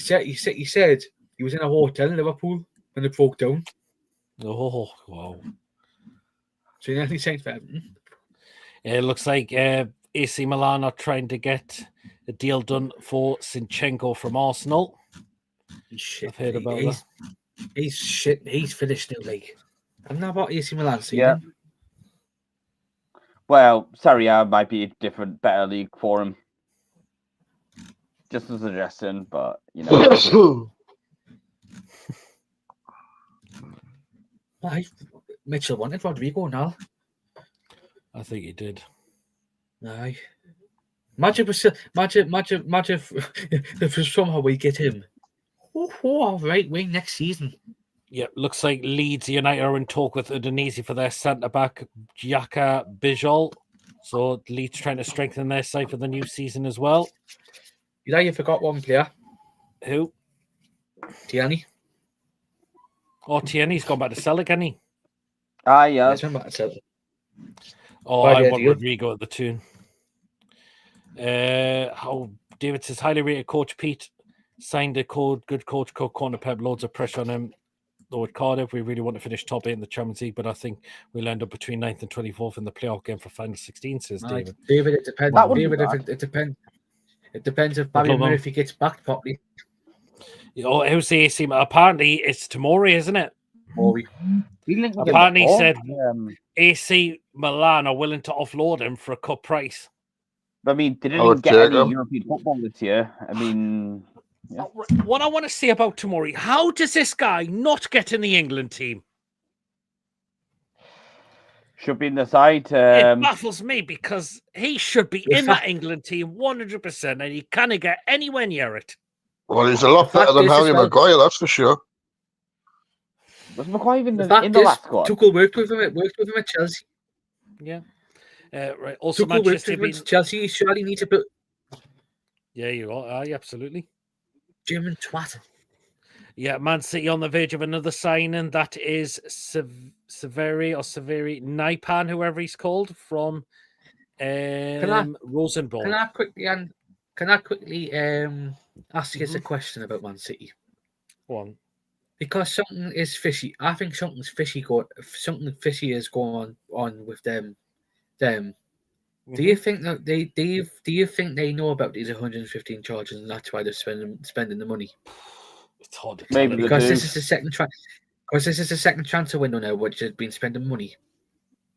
said he was in a hotel in Liverpool when it broke down. Oh, wow. So he nearly signed for Everton. It looks like AC Milan are trying to get a deal done for Zinchenko from Arsenal. Shit, I've heard about that. He's shit. He's finished new league. I'm not about AC Milan season. Yeah. Well, Serie A might be a different, better league for him. Just a suggestion, but you know. Why? Mitchell wanted Rodrigo now. I think he did. Aye. Imagine if somehow we get him. Oh, right wing next season. Yeah, looks like Leeds United are in talk with Udinese for their centre-back, Jaka Bijol. So Leeds trying to strengthen their side for the new season as well. You know, you forgot one player. Who? Tierney. Oh, Tierney's gone back to Celtic, hasn't he? Ah, yeah. Yes, I'm about to say. Oh, Why I did want you? Rodrigo at the tune. David says, highly rated coach Pete signed a good coach, corner Pep, loads of pressure on him. Though at Cardiff, we really want to finish top 8 in the Champions League, but I think we'll end up between 9th and 24th in the playoff game for final 16, says David. David, it depends. That wouldn't be David, it depends. It depends if Barry Club on. Murphy gets back properly. Oh, who's the AC? Apparently, it's Tomori, isn't it? Apparently, he said AC Milan are willing to offload him for a cut price. I mean, they didn't I even would get take any him. European football this year. I mean, yeah. What I want to say about Tomori, how does this guy not get in the England team? Should be in the side. It baffles me because he should be in that England team 100%, and he can't get anywhere near it. Well, he's a lot better than Harry Maguire, that's for sure. Was Maguire in the fact last squad? Tuchel worked with him at Chelsea. Yeah. Right. Also, Tuchel worked with Manchester him being... at Chelsea. He surely needs a bit. Yeah, you are. absolutely. German twat. Yeah, Man City on the verge of another signing. That is Severi Naipan, whoever he's called, from Rosenborg. Can I quickly ask you a question about Man City? Go on. Because something is fishy. I think something fishy is going on with them. Mm-hmm. Do you think that do you think they know about these 115 charges and that's why they're spending the money? It's hard to Maybe because this is the second transfer window now, which has been spending money.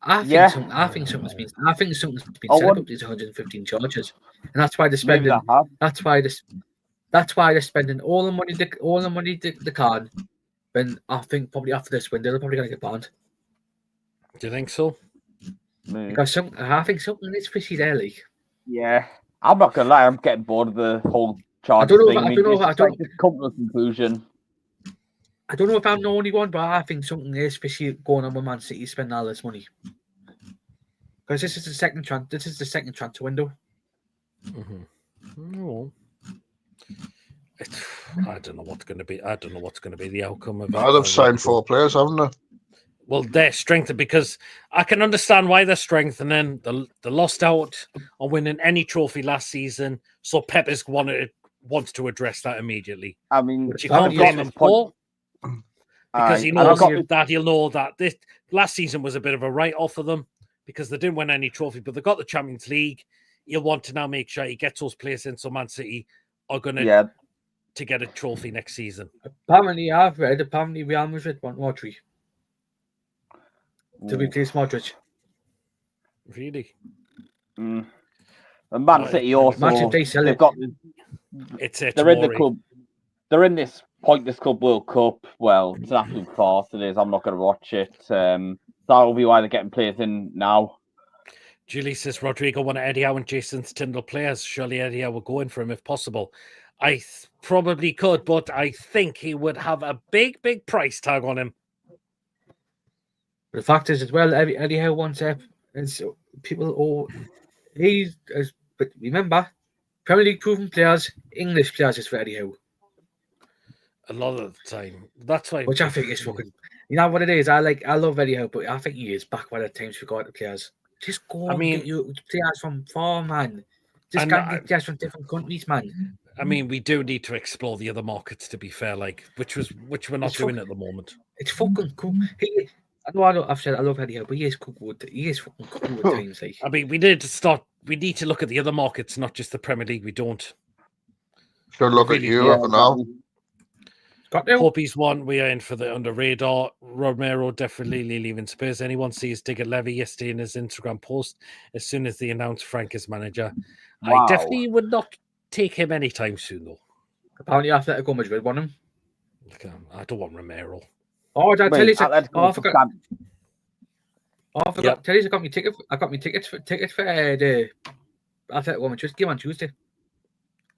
I think something's been set up these 115 charges, and that's why they're spending. That's why they're spending all the money they can. Then I think probably after this window they're probably gonna get banned. Do you think so? Because I think something is fishy there, like. Yeah, I'm not gonna lie. I'm getting bored of the whole charges thing. I don't know. Just come to a conclusion. I don't know if I'm the only one, but I think something is fishy going on with Man City spending all this money. Because this is the second transfer window. Mm-hmm. Well, I don't know what's going to be. I don't know what's going to be the outcome of it. They've signed 4 players, haven't they? Well, they're strengthened because I can understand why they're strengthening. They lost out on winning any trophy last season, so Pep is wanted wants to address that immediately. I mean, Which you I've can't got blame this him point- for, because he and I've knows got this- that he'll know that this last season was a bit of a write-off for them because they didn't win any trophy, but they got the Champions League. He'll want to now make sure he gets those players in, so Man City are going to get a trophy next season. Apparently, I've read, Real Madrid want Rodri to replace Modric. Really? And Man City also, Imagine they sell they've it. got, It's they're in the club. They're in this Pointless Club World Cup. Well, it's an absolute farce. It is. I'm not going to watch it. That'll be why they're getting players in now. Julie says Rodrigo want Eddie Howe and Jason Tyndall players. Surely Eddie Howe will go in for him if possible. I probably could, but I think he would have a big price tag on him. The fact is, as well, Eddie Howe wants people. But remember, Premier League proven players, English players is for Eddie Howe. A lot of the time, that's why. Which I think is fucking. You know what it is? I love Eddie Howe, but I think he is back by the times we got the players. Just go and get you players from far, man. Just go and get players from different countries, man. I mean, we do need to explore the other markets, to be fair, which we're not doing at the moment. It's fucking cool. I've said I love Eddie Howe, but he is cool. He is fucking cool at times. Like. I mean, we need to look at the other markets, not just the Premier League. We don't. Sure, look at Europe now. Hope's one. We are in for the under radar. Romero definitely leaving Spurs. Anyone sees Digger Levy yesterday in his Instagram post as soon as they announced Frank as manager? Wow. I definitely would not take him anytime soon, though. Apparently, Atletico Madrid want him. I don't want Romero. Oh, did I tell you? I forgot. Yep. Tell you, I got me ticket. I got me tickets for the Atletico Madrid game on Tuesday.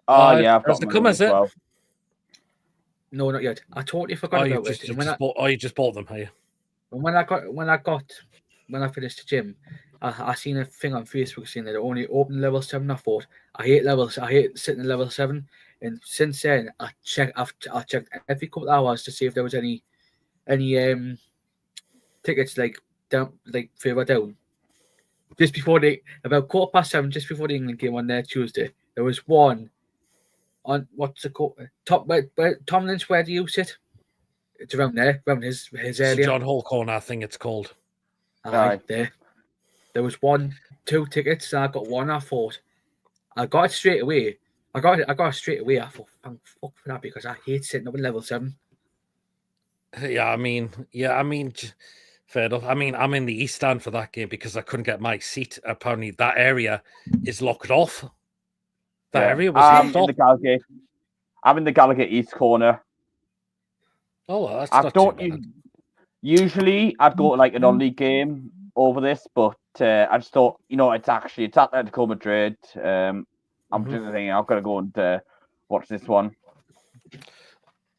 Oh yeah, I've has got to come, is it? well. No, not yet. I totally forgot about it. You just bought them, have you? When I finished the gym, I seen a thing on Facebook saying that it only open level 7. I thought I hate sitting at level 7, and since then I checked every couple of hours to see if there was any tickets further down. Just before about 7:15, just before the England game on there Tuesday, there was one on what's it called? Where Tomlin's, where do you sit? It's around there, around his area. John Hall Corner, I think it's called. There was 2 tickets, and I got one. I thought I got it straight away. I got it straight away. I thought, thank fuck for that, because I hate sitting up in level 7. Yeah, I mean, fair enough. I mean, I'm in the East Stand for that game because I couldn't get my seat. Apparently, that area is locked off. That area was locked off. I'm in the Gallagher East corner. Oh, well, that's not too bad. Usually, I'd go to like a non-league game over this, but I just thought, it's Atletico Madrid. I'm doing the thing. I've got to go and watch this one.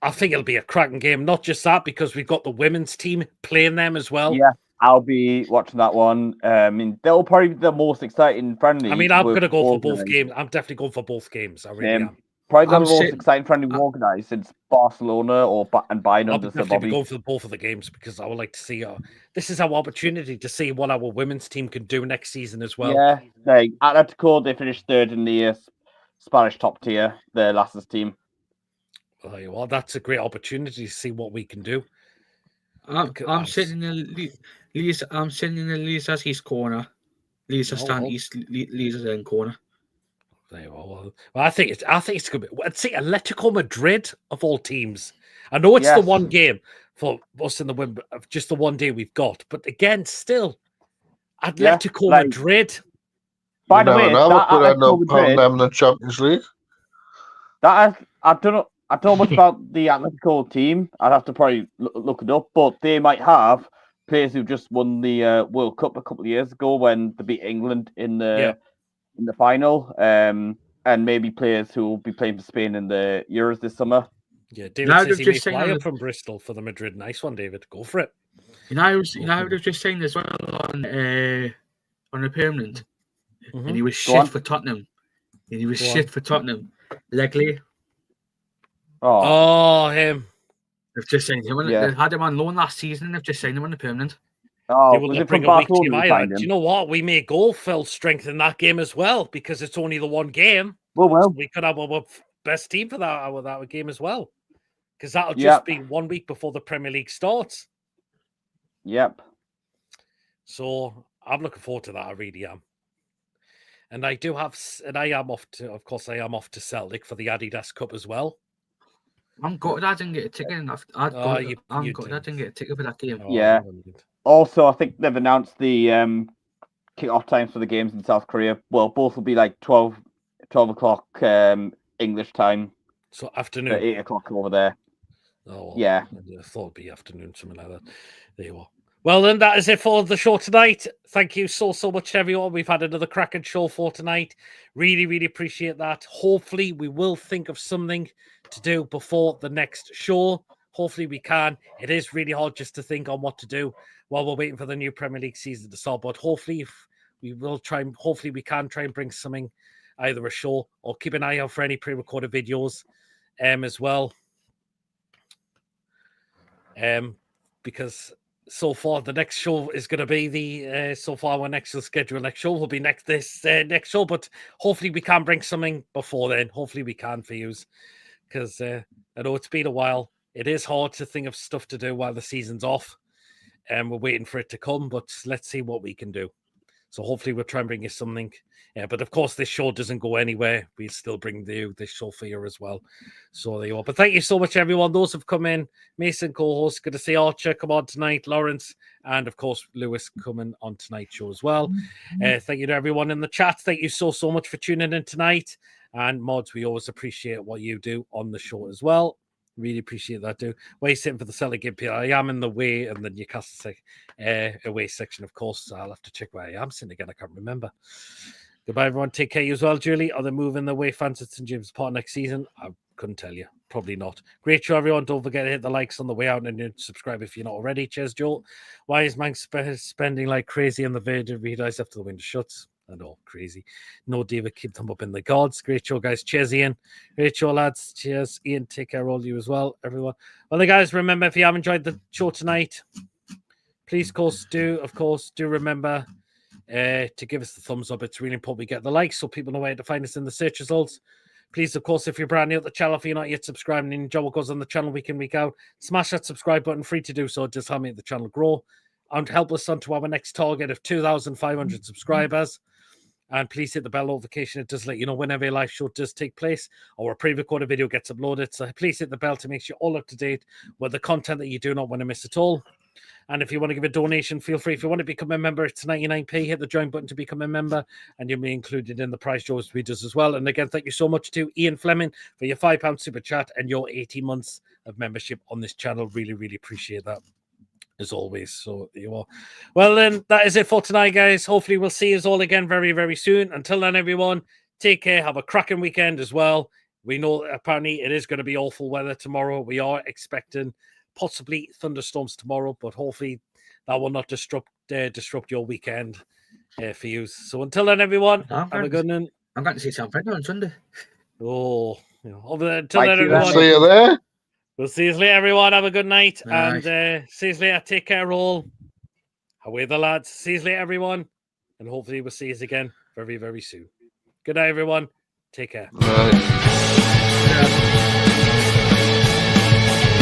I think it'll be a cracking game. Not just that, because we've got the women's team playing them as well. Yeah, I'll be watching that one. I mean, they'll probably be the most exciting friendly. I mean, I'm going to go for both games. I'm definitely going for both games. I really am. Probably the most exciting friendly we've organised since Barcelona and Bayern I'll under Sir definitely Bobby. going for both of the games because I would like to see. This is our opportunity to see what our women's team can do next season as well. Yeah, like Atletico, they finished 3rd in the Spanish top tier. The Lasses team. Well, that's a great opportunity to see what we can do. I'm sitting in the Lisa's East corner. Lisa stand East, Lisa's end corner. Well, I think it's going to be. I'd say Atletico Madrid of all teams. I know it's the one game for us in the win, just the one day we've got. But again, still, Atletico Madrid. By the way, that Atletico Madrid, them in the Champions League. I don't know much about the Atletico team. I'd have to probably look it up, but they might have players who just won the World Cup a couple of years ago when they beat England in the final, and maybe players who will be playing for Spain in the Euros this summer. Yeah, David says he may fly up from Bristol for the Madrid. Nice one, David. Go for it. I was just saying as well on a permanent, and he was shit for Tottenham. Legley. Oh, him. They've just signed him. They had him on loan last season, and they've just signed him on the permanent. Oh, was it from Barcelona? Do you know what? We may go full strength in that game as well because it's only the one game. Well, we could have best team for that game as well, because that'll just Yep. be 1 week before the Premier League starts. Yep. So I'm looking forward to that. I really am. And I am off to Celtic for the Adidas Cup as well. I'm gutted I didn't get a ticket. I'm gutted I didn't get a ticket for that game. Yeah. Also, I think they've announced the kick-off times for the games in South Korea. Well, both will be like 12 o'clock English time. So afternoon. 8 o'clock over there. Oh, yeah. I thought it'd be afternoon, something like that. There you are. Well, then that is it for the show tonight. Thank you so much, everyone. We've had another cracking show for tonight. Really, really appreciate that. Hopefully, we will think of something to do before the next show. Hopefully, we can. It is really hard just to think on what to do while we're waiting for the new Premier League season to start. But hopefully, hopefully we can try and bring something, either a show or keep an eye out for any pre-recorded videos as well. Because so far the next show is going to be our next show will be next show, but hopefully we can bring something before then. Hopefully we can for you, because I know it's been a while. It is hard to think of stuff to do while the season's off, and we're waiting for it to come, but let's see what we can do. So hopefully we'll try and bring you something. But of course, this show doesn't go anywhere. We still bring you this show for you as well. So there you are. But thank you so much, everyone. Those who've come in. Mason, co-host. Good to see Archer come on tonight. Lawrence. And, of course, Lewis coming on tonight's show as well. Thank you to everyone in the chat. Thank you so much for tuning in tonight. And, mods, we always appreciate what you do on the show as well. Really appreciate that, too. Where you sitting for the Celtic game? I am in the way and the Newcastle away section, of course. So I'll have to check where I am sitting again. I can't remember. Goodbye, everyone. Take care you as well, Julie. Are they moving the away fans at St. James Park next season? I couldn't tell you. Probably not. Great show, everyone. Don't forget to hit the likes on the way out and subscribe if you're not already. Cheers, Joel. Why is Mank spending like crazy on the video readies after the window shuts? I know, crazy. No, David, keep them up in the gods. Great show, guys. Cheers, Ian. Great show, lads. Cheers, Ian. Take care, all of you as well, everyone. Well, then, guys, remember, if you have enjoyed the show tonight, please, of course, do remember to give us the thumbs up. It's really important we get the likes so people know where to find us in the search results. Please, of course, if you're brand new at the channel, if you're not yet subscribed and you enjoy what goes on the channel week in, week out, smash that subscribe button. Free to do so. Just help make the channel grow and help us on to our next target of 2,500 subscribers. And please hit the bell notification. It does let you know whenever a live show does take place or a pre-recorded video gets uploaded. So please hit the bell to make sure you're all up to date with the content that you do not want to miss at all. And if you want to give a donation, feel free. If you want to become a member, it's 99p. Hit the join button to become a member, and you'll be included in the prize draws videos as well. And again, thank you so much to Ian Fleming for your £5 super chat and your 18 months of membership on this channel. Really, really appreciate that, as always. So there you are. Well, then, that is it for tonight, guys. Hopefully, we'll see you all again very, very soon. Until then, everyone, take care. Have a cracking weekend as well. We know apparently it is going to be awful weather tomorrow. We are expecting possibly thunderstorms tomorrow, but hopefully that will not disrupt your weekend for you. So until then, everyone, have a good one. I'm going to see Sam Fred on Sunday. Oh, until then, everyone. See you there. We'll see you later, everyone. Have a good night. Nice. And see you later. Take care, all. Away the lads. See you later, everyone. And hopefully we'll see you again very, very soon. Good night, everyone. Take care. Right. Yeah.